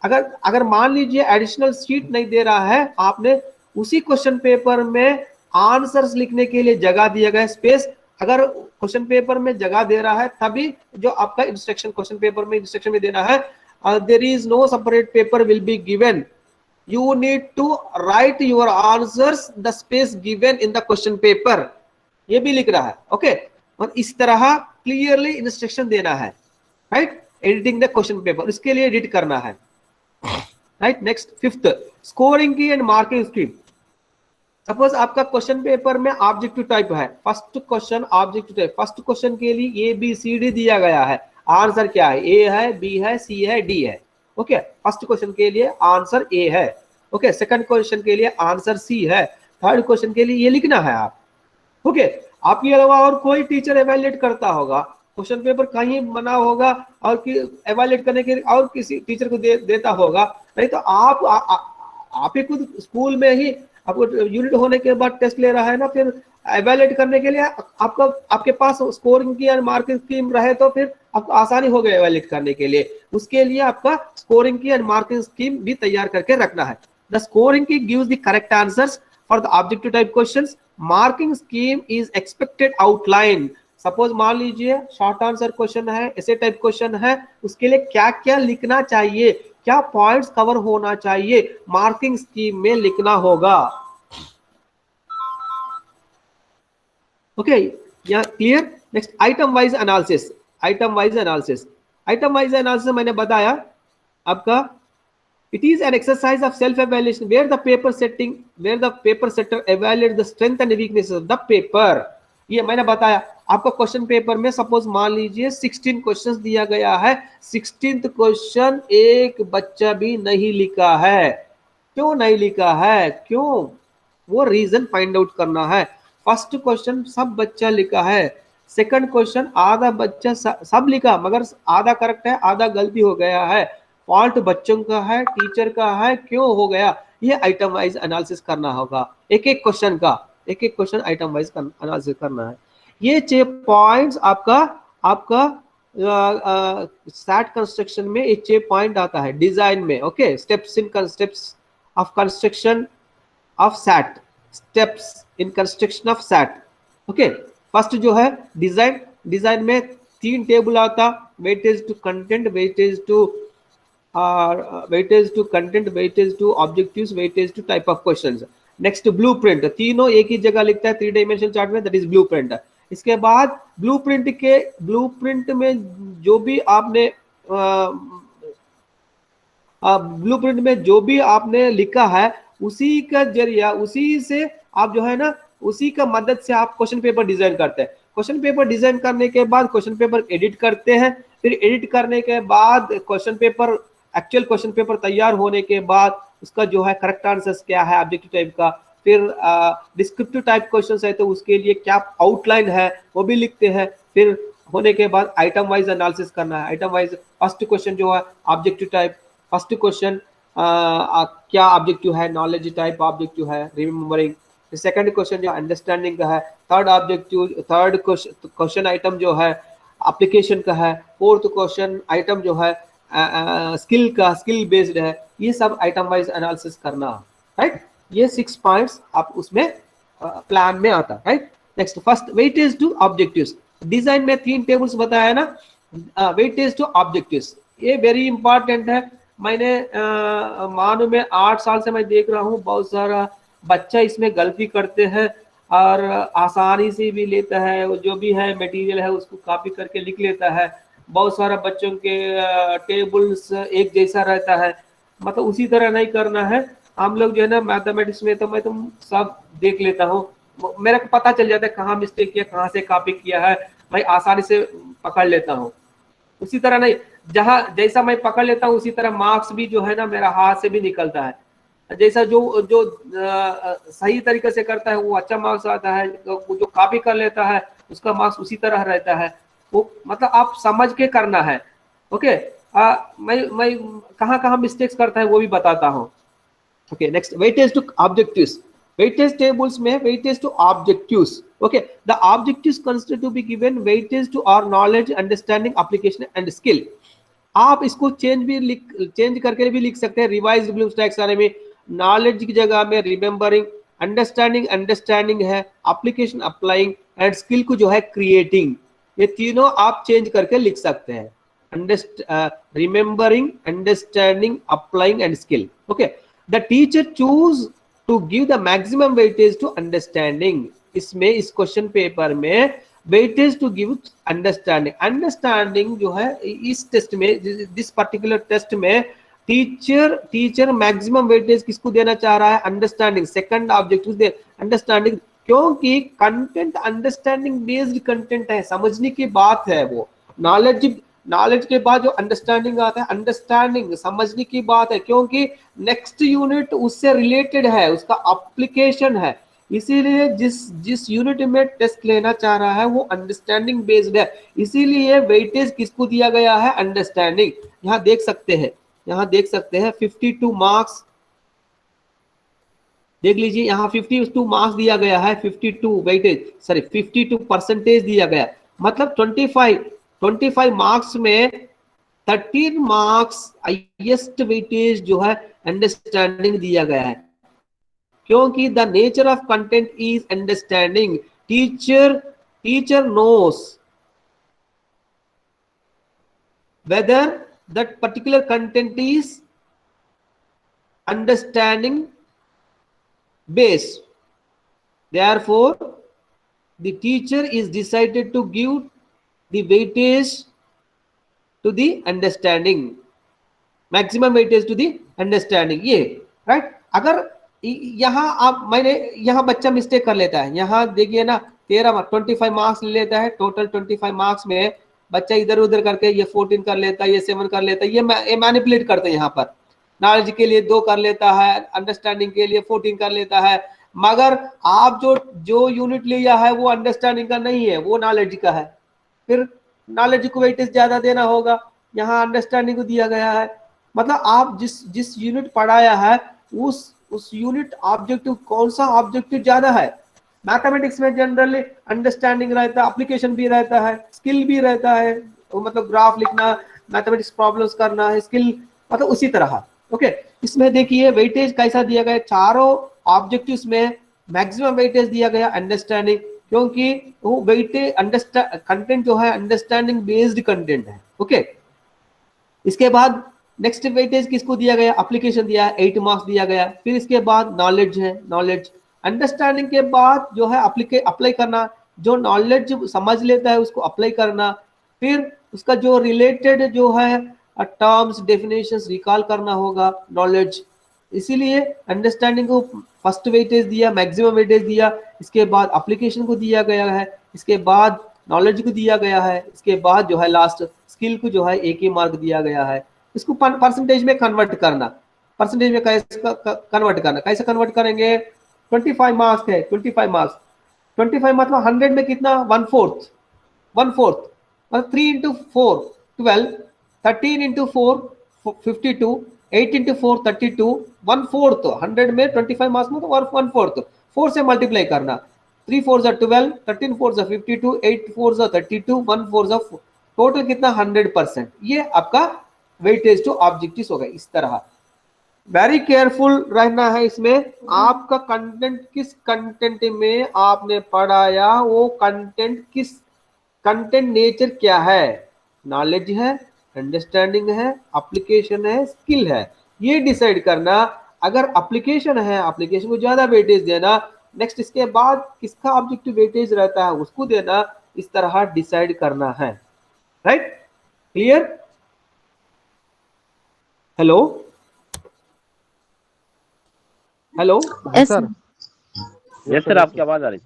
अगर मान लीजिए एडिशनल शीट नहीं दे रहा है, आपने उसी क्वेश्चन पेपर में आंसर्स लिखने के लिए जगह दिया गया है, स्पेस। अगर क्वेश्चन पेपर में जगह दे रहा है तभी जो आपका इंस्ट्रक्शन क्वेश्चन पेपर में इंस्ट्रक्शन में देना है। There is no separate paper will be given, you need to write your answers the space given in the question paper, ये भी लिख रहा है। ओके, और इस तरह क्लियरली इंस्ट्रक्शन देना है। Right, editing the question paper, इसके लिए एडिट करना है। राइट, नेक्स्ट 5th, स्कोरिंग की एंड मार्किंग स्कीम। सपोज आपका क्वेश्चन पेपर में ऑब्जेक्टिव टाइप है, first question objective type, first question के लिए ABCD दिया गया है, आंसर क्या है, A है, B है, C है, D है। ओके, फर्स्ट क्वेश्चन के लिए आंसर A है। ओके, सेकंड क्वेश्चन के लिए आंसर C है, थर्ड क्वेश्चन के लिए ये लिखना है आप। ओके, आपके अलावा और कोई टीचर एवेल्युएट करता होगा, क्वेश्चन पेपर कहीं बना होगा और एवेल्युएट करने के और किसी टीचर को देता होगा, नहीं तो आप ही खुद स्कूल में ही आपको यूनिट होने के बाद टेस्ट ले रहा है ना, फिर एवेल्युएट करने के लिए आपका आपके पास स्कोरिंग की और मार्किंग स्कीम रहे तो फिर आपको आसानी हो गई एवेल्युएट करने के लिए। उसके लिए आपका स्कोरिंग की और मार्किंग स्कीम भी तैयार करके रखना है। द स्कोरिंग की gives the correct answers for the objective type questions. Marking scheme is expected outline. Suppose मान लीजिए शॉर्ट आंसर क्वेश्चन है, ऐसे टाइप क्वेश्चन है, उसके लिए क्या क्या लिखना चाहिए, क्या पॉइंट्स कवर होना चाहिए, मार्किंग स्कीम में लिखना होगा। ओके, यहाँ clear. Next item wise analysis. Item wise analysis, item wise analysis मैंने बताया आपका, it is an exercise of self evaluation where the paper setter evaluates the strength and weaknesses of the paper। ये मैंने बताया आपका question paper में suppose मान लीजिए 16 क्वेश्चंस दिया गया है, 16th क्वेश्चन एक बच्चा भी नहीं लिखा है। क्यों नहीं लिखा है, क्यों, वो रीजन फाइंड आउट करना है। फर्स्ट क्वेश्चन सब बच्चा लिखा है, सेकंड क्वेश्चन आधा बच्चा सब लिखा मगर आधा करेक्ट है, आधा गलती हो गया है, फॉल्ट बच्चों का है, टीचर का है, क्यों हो गया, ये आइटम वाइज एनालिसिस करना होगा। एक एक क्वेश्चन का एक एक क्वेश्चन आइटम वाइज एनालिसिस करना है। ये 6 पॉइंट्स आपका सैट कंस्ट्रक्शन में ये 6 पॉइंट आता है डिजाइन में। Okay, steps of construction of SAT, steps in construction of SAT. Okay, first जो है डिजाइन, डिजाइन में 3 टेबल आता, weightage to content, weightage to content, weightage to objectives, weightage to type of questions. Next blueprint, तीनों एक ही जगह लिखता है 3 डायमेंशन चार्ट में, दैट इज ब्लूप्रिंट। इसके बाद ब्लूप्रिंट में जो भी आपने ब्लूप्रिंट में जो भी आपने लिखा है उसी का जरिया, उसी से आप जो है ना, उसी का मदद से आप क्वेश्चन पेपर डिजाइन करते हैं। क्वेश्चन पेपर डिजाइन करने के बाद क्वेश्चन पेपर एडिट करते हैं, फिर एडिट करने के बाद question paper, actual question paper तैयार होने के बाद उसका जो है करेक्ट आंसर्स क्या है ऑब्जेक्टिव टाइप का, फिर डिस्क्रिप्टिव टाइप क्वेश्चन है तो उसके लिए क्या आउटलाइन है वो भी लिखते हैं। फिर होने के बाद आइटम वाइज एनालिसिस करना है। आइटम वाइज फर्स्ट क्वेश्चन जो है ऑब्जेक्टिव टाइप, फर्स्ट क्वेश्चन क्या ऑब्जेक्टिव है, नॉलेज टाइप ऑब्जेक्टिव है, रिमेम्बरिंग। सेकंड क्वेश्चन जो अंडरस्टैंडिंग का है, third objective, third question item जो है एप्लीकेशन का है, फोर्थ क्वेश्चन आइटम जो है स्किल का, स्किल बेस्ड है। ये सब आइटम वाइज एनालिसिस करना, राइट। ये 6 पॉइंट्स आप उसमें प्लान में आता, right. Next first weightage to objectives. Design में 3 टेबल्स बताया ना, वेटेज टू ऑब्जेक्टिव्स, ये वेरी इंपॉर्टेंट है। मैंने मानो में 8 साल से मैं देख रहा हूँ बहुत सारा बच्चा इसमें गलती करते हैं और आसानी से भी लेता है, जो भी है मटेरियल है उसको कॉपी करके लिख लेता है। बहुत सारा बच्चों के टेबल्स एक जैसा रहता है, मतलब उसी तरह नहीं करना है। हम लोग जो है ना मैथमेटिक्स में तो मैं तुम सब देख लेता हूँ, मेरे को पता चल जाता है कहाँ मिस्टेक किया, कहाँ से कॉपी किया है, मैं आसानी से पकड़ लेता हूँ। उसी तरह नहीं, जहाँ जैसा मैं पकड़ लेता हूँ उसी तरह मार्क्स भी जो है ना मेरा हाथ से भी निकलता है। जैसा जो सही तरीके से करता है वो अच्छा मार्क्स आता है, जो कॉपी कर लेता है उसका मार्क्स उसी तरह रहता है। वो मतलब आप समझ के करना है। ओके, मैं कहाँ मिस्टेक्स करता है वो भी बताता हूँ। Okay, next weightage to objectives. Weightage tables में weightage to objectives. Okay, the objectives consider to be given weightage to our knowledge, understanding, application and skill. आप इसको चेंज करके भी लिख सकते हैं। रिवाइज्ड ब्लूम्स टैक्सोनॉमी, नॉलेज की जगह में रिमेम्बरिंग, अंडरस्टैंडिंग है, एप्लीकेशन अप्लाइंग एंड स्किल को जो है क्रिएटिंग, ये तीनों आप चेंज करके लिख सकते हैं। Remembering, understanding, applying and skill. Okay, the teacher choose to give the maximum weightage to understanding. इसमें इस क्वेश्चन पेपर में weightage to give understanding. Understanding जो है इस टेस्ट में, दिस पर्टिकुलर टेस्ट में टीचर मैक्सिमम वेटेज किसको देना चाह रहा है? अंडरस्टैंडिंग। सेकंड ऑब्जेक्टिव दे अंडरस्टैंडिंग, क्योंकि कंटेंट अंडरस्टैंडिंग बेस्ड कंटेंट है, समझने की बात है वो। नॉलेज के बाद जो अंडरस्टैंडिंग आता है, अंडरस्टैंडिंग समझने की बात है, क्योंकि नेक्स्ट यूनिट उससे रिलेटेड है, उसका एप्लीकेशन है। इसीलिए जिस यूनिट में टेस्ट लेना चाह रहा है वो अंडरस्टैंडिंग बेस्ड है, इसीलिए वेटेज किसको दिया गया है? अंडरस्टैंडिंग। यहाँ देख सकते हैं 52 मार्क्स, देख लीजिए यहाँ 52 मार्क्स दिया गया है, 52 वेटेज, सॉरी 52% दिया गया, मतलब 25 मार्क्स में 13 मार्क्स हाईएस्ट वेटेज जो है अंडरस्टैंडिंग दिया गया है, क्योंकि the nature of content is understanding. Teacher knows whether that particular content is understanding based. Therefore, the teacher is decided to give the weightage to the understanding, maximum weightage to the understanding, ये right। अगर यहाँ यहाँ बच्चा mistake कर लेता है, यहाँ देखिए ना 25 मार्क्स ले लेता है, टोटल 25 मार्क्स में बच्चा इधर उधर करके ये 14 कर लेता है, ये 7 कर लेता है, ये मैनिपुलेट करते हैं। यहाँ पर नॉलेज के लिए 2 कर लेता है, अंडरस्टैंडिंग के लिए 14 कर लेता है, मगर आप जो यूनिट लिया है वो अंडरस्टैंडिंग का नहीं है, वो नॉलेज का है, फिर नॉलेज को वेटेज ज्यादा देना होगा। यहाँ अंडरस्टैंडिंग को दिया गया है, मतलब आप जिस यूनिट पढ़ाया है उस यूनिट ऑब्जेक्टिव, कौन सा ऑब्जेक्टिव ज्यादा है? मैथमेटिक्स में जनरली अंडरस्टैंडिंग रहता है, एप्लीकेशन भी रहता है, स्किल भी रहता है, मतलब ग्राफ लिखना, मैथमेटिक्स प्रॉब्लम्स करना है, स्किल, मतलब उसी तरह। ओके, इसमें देखिए वेटेज कैसा दिया गया, चारों ऑब्जेक्टिव्स में मैक्सिमम वेटेज दिया गया अंडरस्टैंडिंग, क्योंकि वो वेटेज कंटेंट जो है अंडरस्टैंडिंग बेस्ड कंटेंट है। ओके, इसके बाद नेक्स्ट वेटेज किसको दिया गया? एप्लीकेशन दिया है, 8 मार्क्स दिया गया। फिर इसके बाद नॉलेज है, नॉलेज अंडरस्टैंडिंग के बाद जो है अप्लाई करना, जो नॉलेज समझ लेता है उसको अप्लाई करना, फिर उसका जो रिलेटेड जो है टर्म्स डेफिनेशंस रिकॉल करना होगा, नॉलेज। इसीलिए अंडरस्टैंडिंग को फर्स्ट वेटेज दिया, मैक्सिमम वेटेज दिया, इसके बाद एप्लीकेशन को दिया गया है, इसके बाद नॉलेज को दिया गया है, इसके बाद जो है लास्ट स्किल को जो है 1 ही मार्क दिया गया है। इसको परसेंटेज में कन्वर्ट करना, परसेंटेज में कैसे कन्वर्ट करना, कैसे कन्वर्ट करेंगे? 25 मार्क्स है, 25 मार्क्स, 25 मतलब 100 में कितना? 1/4 मतलब 3 into 4 12, 13 into 4 52, 8 into 4 32, 1/4 100 में 25 मार्क्स में तो 1/4 4 से मल्टीप्लाई करना, 3 4 12, 13 4 52, 8 4 32, 1 4 टोटल कितना? 100%। ये आपका वेटेज टू ऑब्जेक्टिव्स हो गए। इस तरह वेरी केयरफुल रहना है इसमें, आपका कंटेंट किस कंटेंट में आपने पढ़ाया, वो कंटेंट नेचर क्या है, नॉलेज है, अंडरस्टैंडिंग है, एप्लीकेशन है, स्किल है, ये डिसाइड करना। अगर एप्लीकेशन है, एप्लीकेशन को ज्यादा वेटेज देना, नेक्स्ट इसके बाद किसका ऑब्जेक्टिव वेटेज रहता है उसको देना, इस तरह डिसाइड करना है। Right, clear? Hello hello sir yes sir, आपकी आवाज आ रही थी।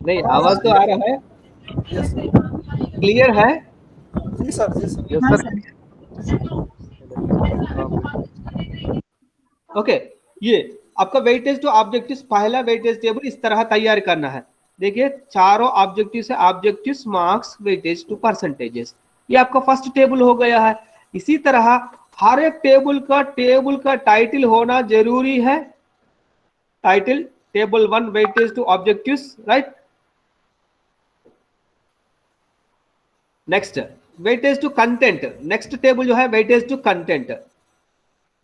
नहीं, आवाज तो आ रहा है, क्लियर है? जी सर, जी सर। Yes sir. ओके, ये आपका वेटेज टू ऑब्जेक्टिव्स, पहला वेटेज टेबल इस तरह तैयार करना है। देखिए चारों ऑब्जेक्टिव से objectives, marks, weightage to percentages, ये आपका फर्स्ट टेबल हो गया है। इसी तरह हर एक टेबल का टाइटल होना जरूरी है, title table 1 weightage to objectives, right. Next weightage to content, next table जो है वेटेज टू कंटेंट।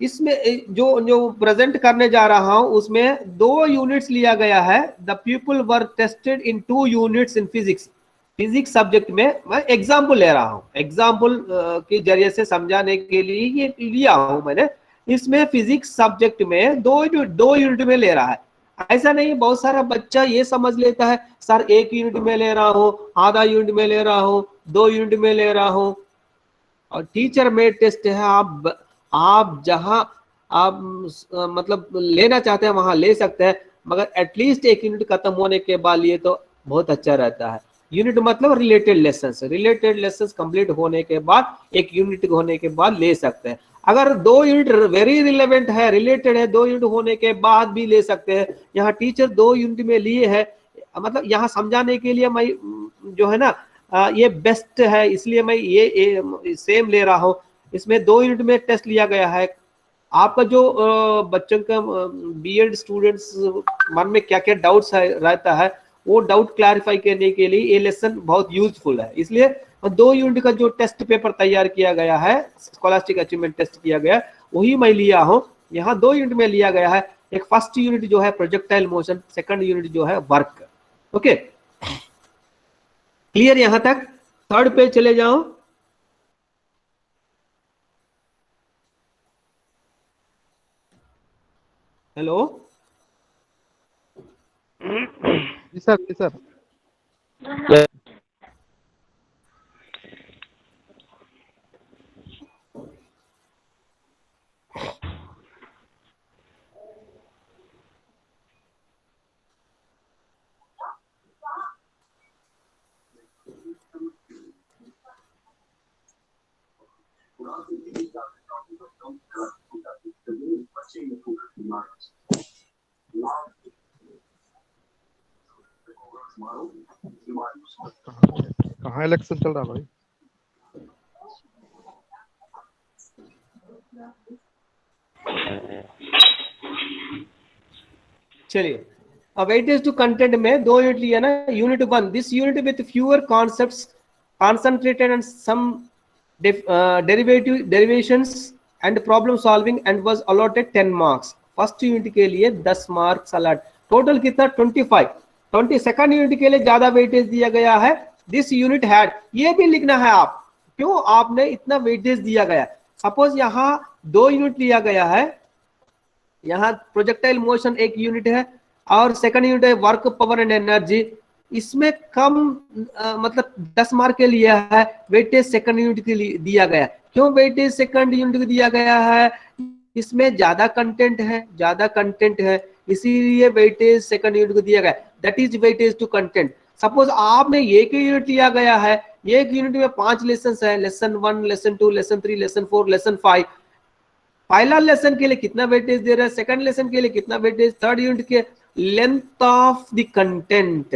इसमें जो प्रेजेंट करने जा रहा हूं उसमें 2 यूनिट्स लिया गया है। The people were tested in 2 units in physics. Physics subject में मैं एग्जाम्पल ले रहा हूं, एग्जाम्पल के जरिए से समझाने के लिए ये लिया हूं मैंने। इसमें फिजिक्स सब्जेक्ट में 2 यूनिट में ले रहा है। ऐसा नहीं, बहुत सारा बच्चा ये समझ लेता है सर 1 यूनिट में ले रहा हूं, आधा यूनिट में ले रहा हूं, 2 यूनिट में ले रहा हूं, और टीचर मेड टेस्ट है, आप जहां आप मतलब लेना चाहते हैं वहां ले सकते हैं, मगर एटलीस्ट एक यूनिट खत्म होने के बाद लिए तो बहुत अच्छा रहता है। यूनिट मतलब रिलेटेड लेसन्स कंप्लीट होने के बाद, एक यूनिट होने के बाद ले सकते हैं। अगर 2 यूनिट वेरी रिलेवेंट है, रिलेटेड है, 2 यूनिट होने के बाद भी ले सकते हैं। यहाँ टीचर 2 यूनिट में लिए है, मतलब यहाँ समझाने के लिए मैं जो है ना ये बेस्ट है, इसलिए मैं ये सेम ले रहा हूँ। इसमें 2 यूनिट में टेस्ट लिया गया है। आपका जो बच्चों का बीएड स्टूडेंट्स मन में क्या क्या डाउट्स रहता है, वो डाउट क्लैरिफाई करने के लिए ये लेसन बहुत यूजफुल है। इसलिए 2 यूनिट का जो टेस्ट पेपर तैयार किया गया है, स्कॉलास्टिक अचीवमेंट टेस्ट किया गया, वही मैं लिया हूँ। यहाँ 2 यूनिट में लिया गया है। एक फर्स्ट यूनिट जो है प्रोजेक्टाइल मोशन, सेकंड यूनिट जो है वर्क। ओके, क्लियर यहां तक? थर्ड पेज चले जाओ। हेलो जी सर, जी सर। कहाँ इलेक्शन चल रहा भाई? चलिए, अब वेटेज टू कंटेंट में 2 यूनिट लिया ना। Unit 1, this unit with fewer concepts concentrated and some derivations and problem solving and was allotted 10 marks। First unit के लिए 10 मार्क्स अलॉट, टोटल कितना 25। सेकंड यूनिट के लिए ज्यादा वेटेज दिया गया है। दिस यूनिट हैड, ये भी लिखना है आप, क्यों आपने इतना वेटेज दिया गया। सपोज यहाँ 2 यूनिट लिया गया है, यहाँ प्रोजेक्टाइल मोशन 1 यूनिट है और सेकंड यूनिट है वर्क पावर एंड एनर्जी। इसमें कम मतलब 10 मार्क के लिए है, वेटेज सेकंड यूनिट के लिए दिया गया। क्यों वेटेज सेकंड यूनिट को दिया गया है? इसमें ज्यादा कंटेंट है, इसीलिए वेटेज सेकंड यूनिट को दिया गया। That is weightage to content. Suppose आपने एक यूनिट लिया गया है, एक यूनिट में 5 लेसन है, lesson 1, lesson 2, lesson 3, lesson 4, lesson 5। पहला लेसन के लिए कितना वेटेज दे रहा है, सेकंड लेसन के लिए कितना वेटेज, थर्ड यूनिट के length of the content.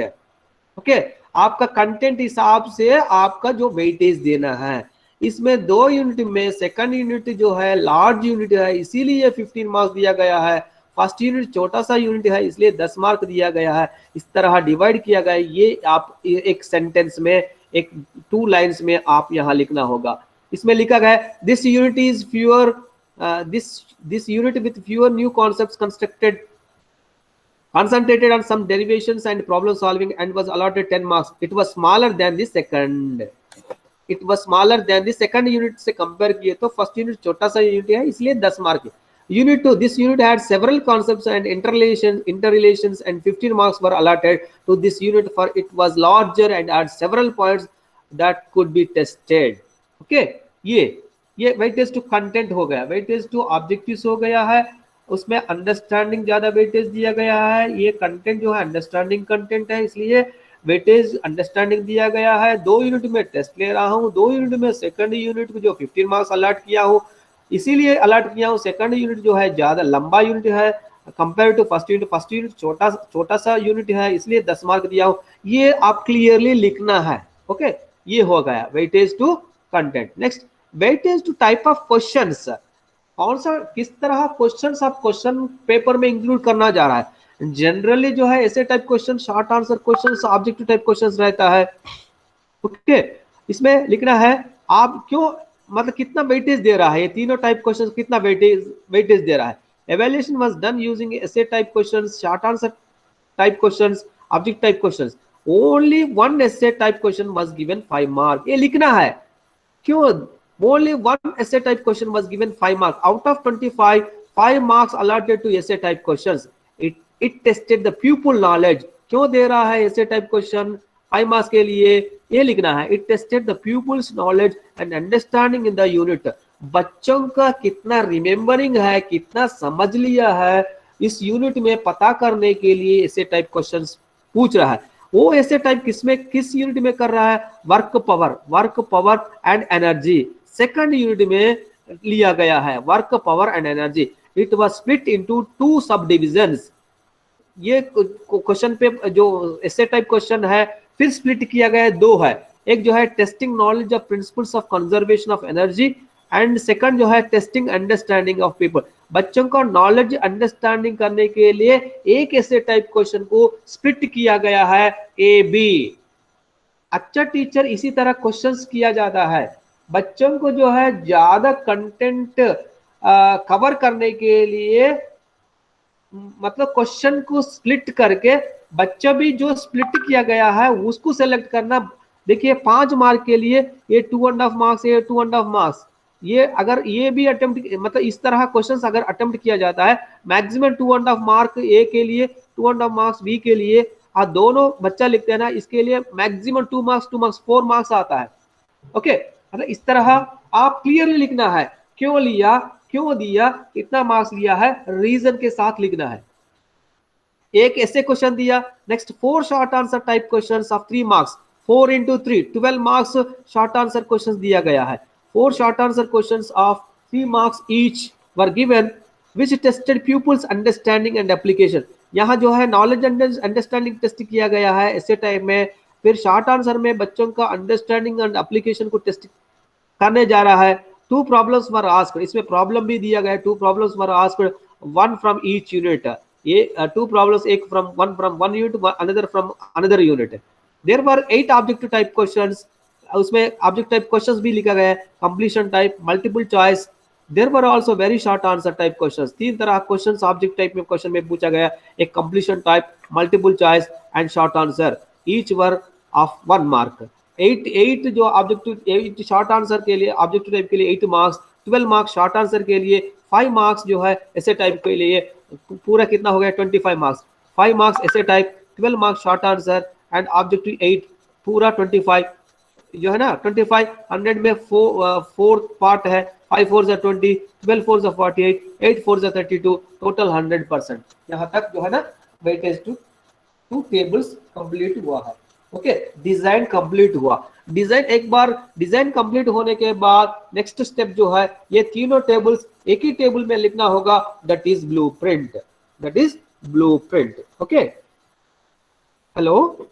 Okay, आपका कंटेंट हिसाब से आपका जो वेटेज देना है। इसमें 2 यूनिट में सेकंड यूनिट जो है लार्ज यूनिट है, इसीलिए 15 मार्क्स दिया गया है। फर्स्ट यूनिट छोटा सा यूनिट है, इसलिए 10 मार्क दिया गया है। इस तरह डिवाइड किया गया है। ये आप एक सेंटेंस में, एक 2 लाइन्स में आप यहाँ लिखना होगा। इसमें लिखा गया है this unit is fewer, this unit with fewer new concepts concentrated on some derivations and problem solving and was allotted 10 marks। it was smaller than the second unit से कंपेयर किए तो फर्स्ट यूनिट छोटा सा unit है, इसलिए 10 mark. Unit 2, this unit had several concepts and interrelations and 15 marks were allotted to this unit for it was larger and had several points that could be tested। okay, ये weightage to content हो गया। Weightage to objectives हो गया है, उसमें understanding ज्यादा weightage दिया गया है। ये कंटेंट जो है अंडरस्टैंडिंग कंटेंट है, इसलिए वेटेज अंडरस्टैंडिंग दिया गया है। 2 यूनिट में टेस्ट ले रहा हूँ, 2 यूनिट में सेकंड यूनिट को जो 15 मार्क्स अलॉट किया हूँ, इसीलिए अलॉट किया हूँ। सेकंड यूनिट जो है ज्यादा लंबा यूनिट है compare to first unit. First unit छोटा सा यूनिट है, इसलिए 10 मार्क दिया हूँ। ये आप क्लियरली लिखना है। ओके, ये हो गया weightage to content. Next, weightage to type of questions. कौन सा, किस तरह क्वेश्चंस आप क्वेश्चन पेपर में इंक्लूड करना जा रहा है। जनरली जो है ऐसे type question, short answer questions, objective type questions रहता है। ओके, इसमें लिखना है आप क्यों, मतलब कितना वेटेज दे रहा है, ये तीनों टाइप क्वेश्चंस कितना वेटेज दे रहा है। एवेल्युएशन वाज डन यूजिंग ऐसे type questions, short answer type questions, object type questions. Only 1 ऐसे type question was given 5 mark. ये लिखना है क्यों, only 1 essay type question was given 5 marks out of 25, 5 marks allotted to essay type questions। it tested the pupil knowledge। क्यों दे रहा है essay type question, 5 marks के लिए ये लिखना है, it tested the people's knowledge and understanding in the unit. बच्चों का कितना रिमेम्बरिंग है, कितना समझ लिया है, इस यूनिट में पता करने के लिए ऐसे टाइप क्वेश्चंस पूछ रहा है। वो ऐसे टाइप किस यूनिट में कर रहा है, work power and energy, second unit में लिया गया है work power and energy. It was split into 2 सब डिविजन्स। ये क्वेश्चन पे जो ऐसे टाइप क्वेश्चन है फिर स्प्लिट किया गया है, 2 है, एक जो है testing knowledge of principles of conservation of energy and second जो है टेस्टिंग अंडरस्टैंडिंग ऑफ पीपल। बच्चों का नॉलेज अंडरस्टैंडिंग करने के लिए एक ऐसे टाइप क्वेश्चन को स्प्लिट किया गया है ए बी। अच्छा टीचर इसी तरह क्वेश्चंस किया जाता है, बच्चों को जो है ज्यादा कंटेंट कवर करने के लिए, मतलब क्वेश्चन को स्प्लिट करके बच्चा भी जो स्प्लिट किया गया है उसको सेलेक्ट करना। देखिए 5 मार्क के लिए ये 2.5 मार्क्स, ये 2.5 मार्क्स, ये अगर ये भी अटेम्प्ट, मतलब इस तरह क्वेश्चंस अगर अटेम्प्ट किया जाता है मैक्सिमम 2.5 मार्क ए के लिए, 2.5 मार्क्स बी के लिए, और दोनों बच्चा लिखते हैं ना, इसके लिए मैक्सिमम 2 मार्क्स 4 मार्क्स आता है। ओके, मतलब इस तरह आप क्लियरली लिखना है, क्यों लिया, क्यों दिया, कितना मार्क्स लिया है, रीजन के साथ लिखना है। एक ऐसे क्वेश्चन दिया, next 4 short answer type questions of 3 marks, 4 into 3 12 marks short answer questions दिया गया है। 4 short answer questions of 3 marks each were given which tested people's understanding and application. यहाँ जो है नॉलेज अंडरस्टैंडिंग टेस्ट किया गया है ऐसे टाइम में, फिर शॉर्ट आंसर में बच्चों का अंडरस्टैंडिंग एंड एप्लीकेशन को टेस्ट करने जा रहा है। 2 प्रॉब्लम्स वर आस्क्ड, इसमें प्रॉब्लम भी दिया गया है, 2 problems were asked, 1 from each unit. ये 2 प्रॉब्लम्स, एक from one unit, another from another unit. There were 8 objective type questions, उसमें ऑब्जेक्ट टाइप क्वेश्चंस भी लिखा गया है, completion type, multiple choice. There were also very short answer type questions, 3 तरह questions object type में question में पूछा गया, एक completion type, multiple choice and short answer, each were of 1 mark. 8 जो ऑब्जेक्टिव 8 शॉर्ट आंसर के लिए, ऑब्जेक्टिव टाइप के लिए 8 मार्क्स, 12 मार्क्स शॉर्ट आंसर के लिए, 5 मार्क्स जो है ऐसे टाइप के लिए, पूरा कितना हो गया 25 मार्क्स, 5 मार्क्स ऐसे type, 12 marks short answer and objective 8 पूरा 25 जो है ना, 25 100 में 4 पार्ट है, 5 4 are 20, 12 4 are 48, 8 4 are 32, टोटल 100%। यहाँ तक जो है ना वेटेज टू टेबल्स कंप्लीट हुआ है। ओके, डिजाइन कंप्लीट हुआ। डिजाइन, एक बार डिजाइन कंप्लीट होने के बाद नेक्स्ट स्टेप जो है, ये तीनों टेबल्स एक ही टेबल में लिखना होगा, that is blueprint, that is blueprint. Okay, hello,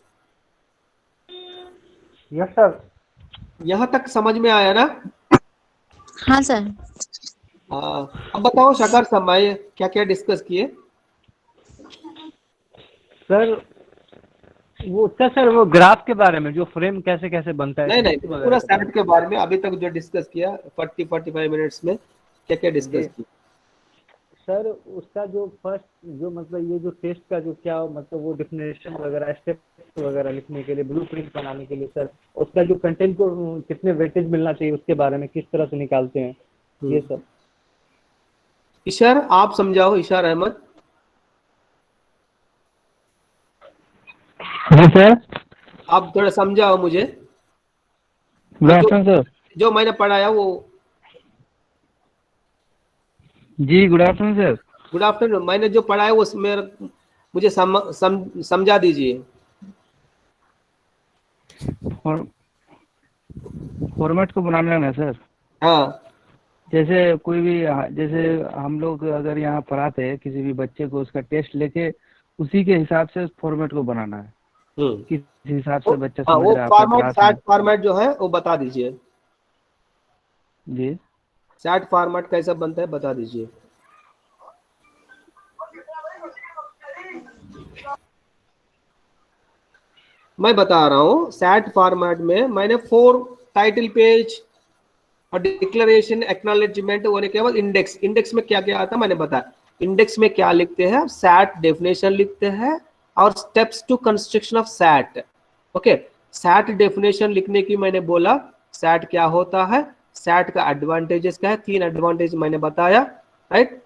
yes sir. यहाँ तक समझ में आया ना? हाँ सर। अब बताओ शकर समय क्या क्या डिस्कस किए? सर वो सर वो ग्राफ के बारे में, जो फ्रेम कैसे कैसे बनता है, नहीं, पूरा सेट के बारे में अभी तक जो डिस्कस किया 40-45 मिनट्स में, क्या क्या डिस्कस किया? सर उसका जो फर्स्ट जो मतलब ये जो टेस्ट का जो क्या मतलब वो डिफिनेशन वगैरह, स्टेप वगैरह लिखने के लिए, ब्लूप्रिंट बनाने के लिए सर, उसका जो कंटेंट को कितने वेटेज मिलना चाहिए उसके बारे में किस तरह से निकालते हैं ये सब। इशार आप समझाओ, इशार अहमद। जी सर। आप थोड़ा समझाओ मुझे। Good afternoon sir. जो मैंने पढ़ाया वो। जी good afternoon sir. Good afternoon. मैंने जो पढ़ाया वो मुझे समझा दीजिए। फॉर्मेट को बनाना है सर। हाँ, जैसे कोई भी, जैसे हम लोग अगर यहाँ पढ़ाते हैं किसी भी बच्चे को, उसका टेस्ट लेके उसी के हिसाब से फॉर्मेट को बनाना है, किस हिसाब से बच्चा समझ वो रहा है। फॉर्मेट, सैट फॉर्मेट जो है वो बता दीजिए जी। सैट फॉर्मेट कैसा बनता है बता दीजिए। मैं बता रहा हूँ, सैट फॉर्मेट में मैंने 4 टाइटल पेज और डिक्लेरेशन, एक्नॉलेजमेंट होने के बाद इंडेक्स। इंडेक्स में क्या क्या आता है मैंने बताया। इंडेक्स में क्या लिखते हैं, सैट डेफिनेशन लिखते हैं और steps to construction of SAT. Okay, SAT definition लिखने की मैंने बोला, सैट क्या होता है, सैट का एडवांटेजेस क्या है, 3 एडवांटेज मैंने बताया, राइट।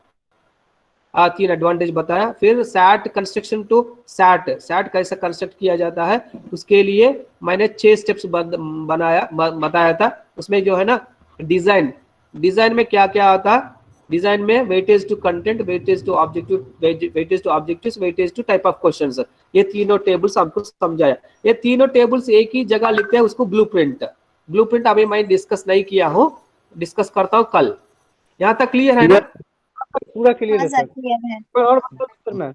तीन एडवांटेज बताया। फिर सैट कंस्ट्रक्शन टू सैट कैसे कंस्ट्रक्ट किया जाता है उसके लिए मैंने 6 स्टेप्स बताया था। उसमें जो है ना डिजाइन में क्या क्या आता है, डिजाइन में weightage to content, weightage to objective, weightage to objectives, weightage to type of questions, ये तीनों टेबल्स आपको समझाया। ये तीनों टेबल्स एक ही जगह लिखते हैं, उसको ब्लूप्रिंट अभी मैं डिस्कस नहीं किया हूँ, डिस्कस करता हूँ कल। यहाँ तक क्लियर है ना? पूरा क्लियर है हाँ सर, सर। क्लियर है। पर और मतलब सर मैं,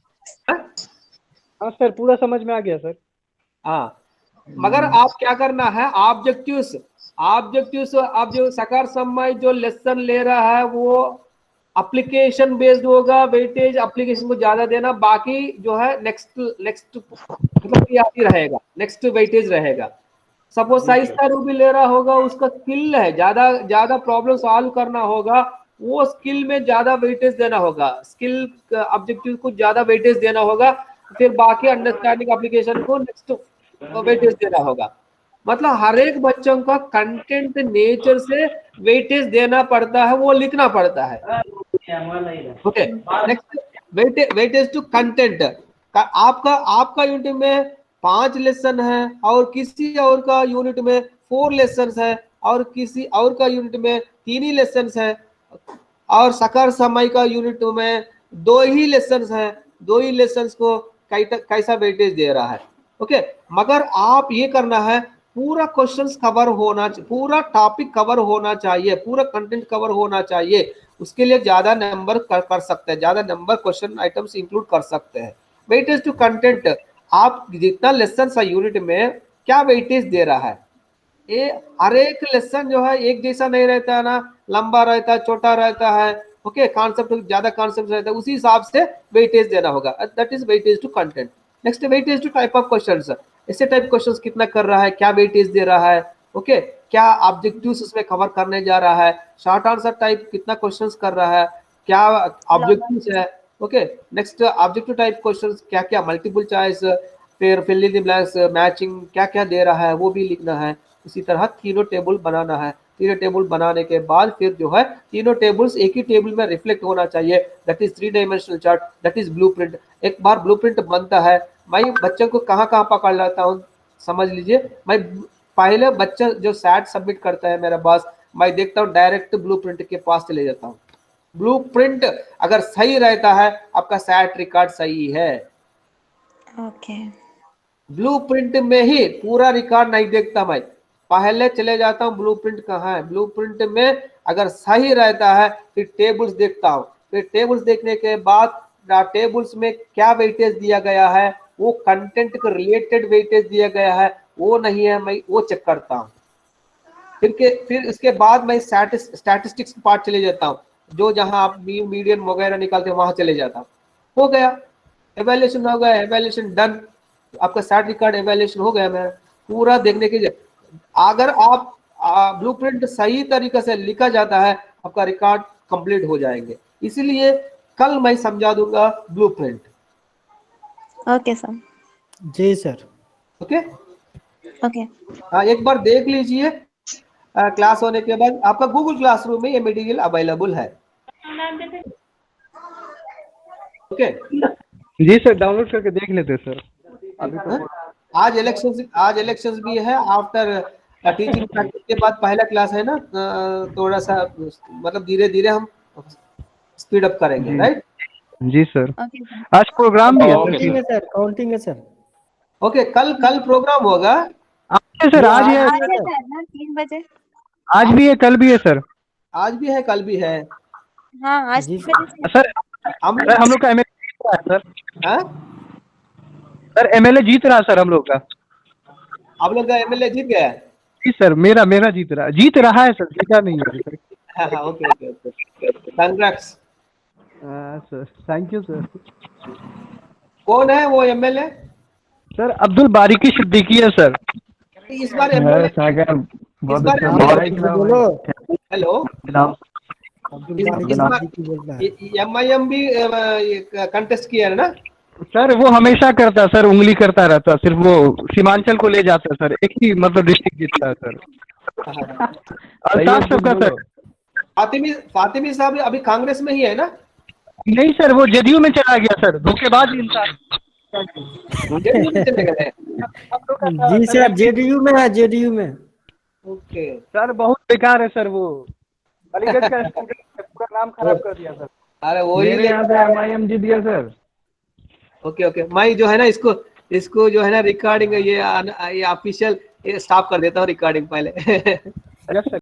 हाँ सर पूरा समझ में आ गया सर। हाँ, मगर आप क्या करना है, ऑब्जेक्टिव्स अब जो सकार समय जो लेसन ले रहा है वो एप्लीकेशन बेस्ड होगा, वेटेज एप्लीकेशन को ज्यादा देना, बाकी जो है नेक्स्ट मतलब आती रहेगा, नेक्स्ट वेटेज रहेगा। सपोज साइज का रूबी ले रहा होगा, उसका स्किल है, ज्यादा प्रॉब्लम सॉल्व करना होगा, वो स्किल में ज्यादा वेटेज देना होगा, स्किल ऑब्जेक्टिव को ज्यादा वेटेज देना होगा, फिर बाकी अंडरस्टैंडिंग एप्लीकेशन को नेक्स्ट वेटेज देना होगा। मतलब हर एक बच्चों का कंटेंट नेचर से वेटेज देना पड़ता है, वो लिखना पड़ता है। Okay, next weightage to content. आपका यूनिट में 5 लेसन है और किसी और का यूनिट में 4 लेसन है और किसी और का यूनिट में 3 ही लेसन है और सकर समय का यूनिट में 2 ही लेसन है, 2 ही लेसन को कैसा वेटेज दे रहा है। ओके, मगर आप ये करना है पूरा क्वेश्चंस कवर होना, पूरा टॉपिक कवर होना चाहिए, पूरा कंटेंट कवर होना चाहिए। उसके लिए ज्यादा नंबर कर सकते हैं, ज्यादा नंबर क्वेश्चन आइटम्स इंक्लूड कर सकते हैं। वेटेज टू कंटेंट, आप जितना लेसन है यूनिट में क्या वेटेज दे रहा है, ये हर एक लेसन जो है एक जैसा नहीं रहता है ना, लंबा रहता है, छोटा रहता है। ओके, कॉन्सेप्ट ज्यादा कॉन्सेप्ट रहता है, उसी हिसाब से वेटेज देना होगा, that is weightage to content. Next weightage to type of questions, ऐसे टाइप क्वेश्चंस कितना कर रहा है, क्या वेटेज दे रहा है। ओके, क्या ऑब्जेक्टिव्स उसमें कवर करने जा रहा है, शॉर्ट आंसर टाइप कितना क्वेश्चंस कर रहा है, क्या ऑब्जेक्टिव्स है। Okay, next objective type questions क्या क्या, मल्टीपल चॉइस, फिर fill in the blanks, matching क्या क्या दे रहा है वो भी लिखना है। इसी तरह तीनों टेबल बनाना है। तीनों टेबल बनाने के बाद फिर जो है तीनों टेबल्स एक ही टेबल में रिफ्लेक्ट होना चाहिए, that is 3 dimensional chart, that is blueprint. एक बार ब्लूप्रिंट बनता है, मैं बच्चों को कहाँ कहाँ पकड़ लाता हूँ समझ लीजिए। मैं पहले बच्चा जो सैट सबमिट करता है मेरा पास, मैं देखता हूँ डायरेक्ट ब्लूप्रिंट के पास चले जाता हूँ। ब्लूप्रिंट अगर सही रहता है आपका सैट रिकॉर्ड सही है। ओके, ब्लूप्रिंट में ही पूरा रिकॉर्ड नहीं देखता, मैं पहले चले जाता हूँ ब्लूप्रिंट कहाँ है। ब्लूप्रिंट में अगर सही रहता है फिर टेबल्स देखता हूँ, फिर टेबल्स देखने के बाद टेबल्स में क्या वेटेज दिया गया है, वो कंटेंट के रिलेटेड वेटेज दिया गया है वो नहीं है, मैं वो चेक करता हूँ। फिर इसके बाद मैं स्टैटिस्टिक्स पार्ट चले जाता हूँ, जो जहाँ आप मीडियन वगैरह निकालते हैं वहां चले जाता हूँ। हो गया, एवेल्यूएशन हो गया, एवेल्यूएशन डन, आपका सैट रिकॉर्ड एवेल्यूएशन हो गया। मैं पूरा देखने के लिए अगर आप ब्लूप्रिंट सही तरीके से लिखा जाता है आपका रिकॉर्ड कंप्लीट हो जाएंगे। इसीलिए कल मैं समझा दूंगा ब्लूप्रिंट। Okay sir. जी सर। ओके ओके, एक बार देख लीजिए, क्लास होने के बाद आपका गूगल क्लासरूम में ये मटेरियल अवेलेबल है। ओके जी सर, डाउनलोड करके देख लेते सर। अभी तो आज इलेक्शंस भी है, आफ्टर टीचिंग प्रैक्टिस के बाद पहला क्लास है ना, थोड़ा सा मतलब धीरे धीरे हम स्पीड अप करेंगे, राइट? जी सर, ओके सर। आज प्रोग्राम भी है काउंटिंग है सर, काउंटिंग है सर। ओके, कल प्रोग्राम होगा। सर। आज है आज है सर ना 3 बजे? आज भी है, कल भी है सर। आज भी है कल भी है। हाँ, आज जी 3 बजे से। सर हम लोग का एमएलए जीत रहा है सर। हाँ? सर एमएलए जीत रहा है सर हम लोग का। आप लोग का एमएलए जीत गया है? जी सर, मेरा जीत रहा है सर, जीता नहीं है सर। हाँ, okay, congrats sir, thank you sir. कौन है वो एमएलए? सर अब्दुल बारिकी सिद्दीकी है सर। इस बार एमएलए बोलो। हेलो, अब्दुल बारिक सिद्दीकी की बोलता है। एमआईएम भी कंटेस्ट किया है ना? सर वो हमेशा करता सर, उंगली करता रहता, सिर्फ वो सीमांचल को ले जाता सर, एक ही मतलब डिस्ट्रिक्ट जीतता है सर। अल्ताफ सबका सर। फातिमी साहब अभी कांग्रेस में ही है ना? नहीं सर, वो जेडीयू में चला गया सर, धोखेबाज इंसान। जी सर, जेडीयू में है, जेडीयू में। ओके सर बहुत बेकार है सर वो, अलीगढ़ का स्टूडेंट है, पूरा नाम खराब कर दिया सर। अरे वही मेरे यहाँ से MIM जीत गया सर। ओके ओके, मैं जो है ना इसको जो है ना रिकॉर्डिंग ये ऑफिशियल स्टॉप कर देता हूँ रिकॉर्डिंग पहले। Yes sir.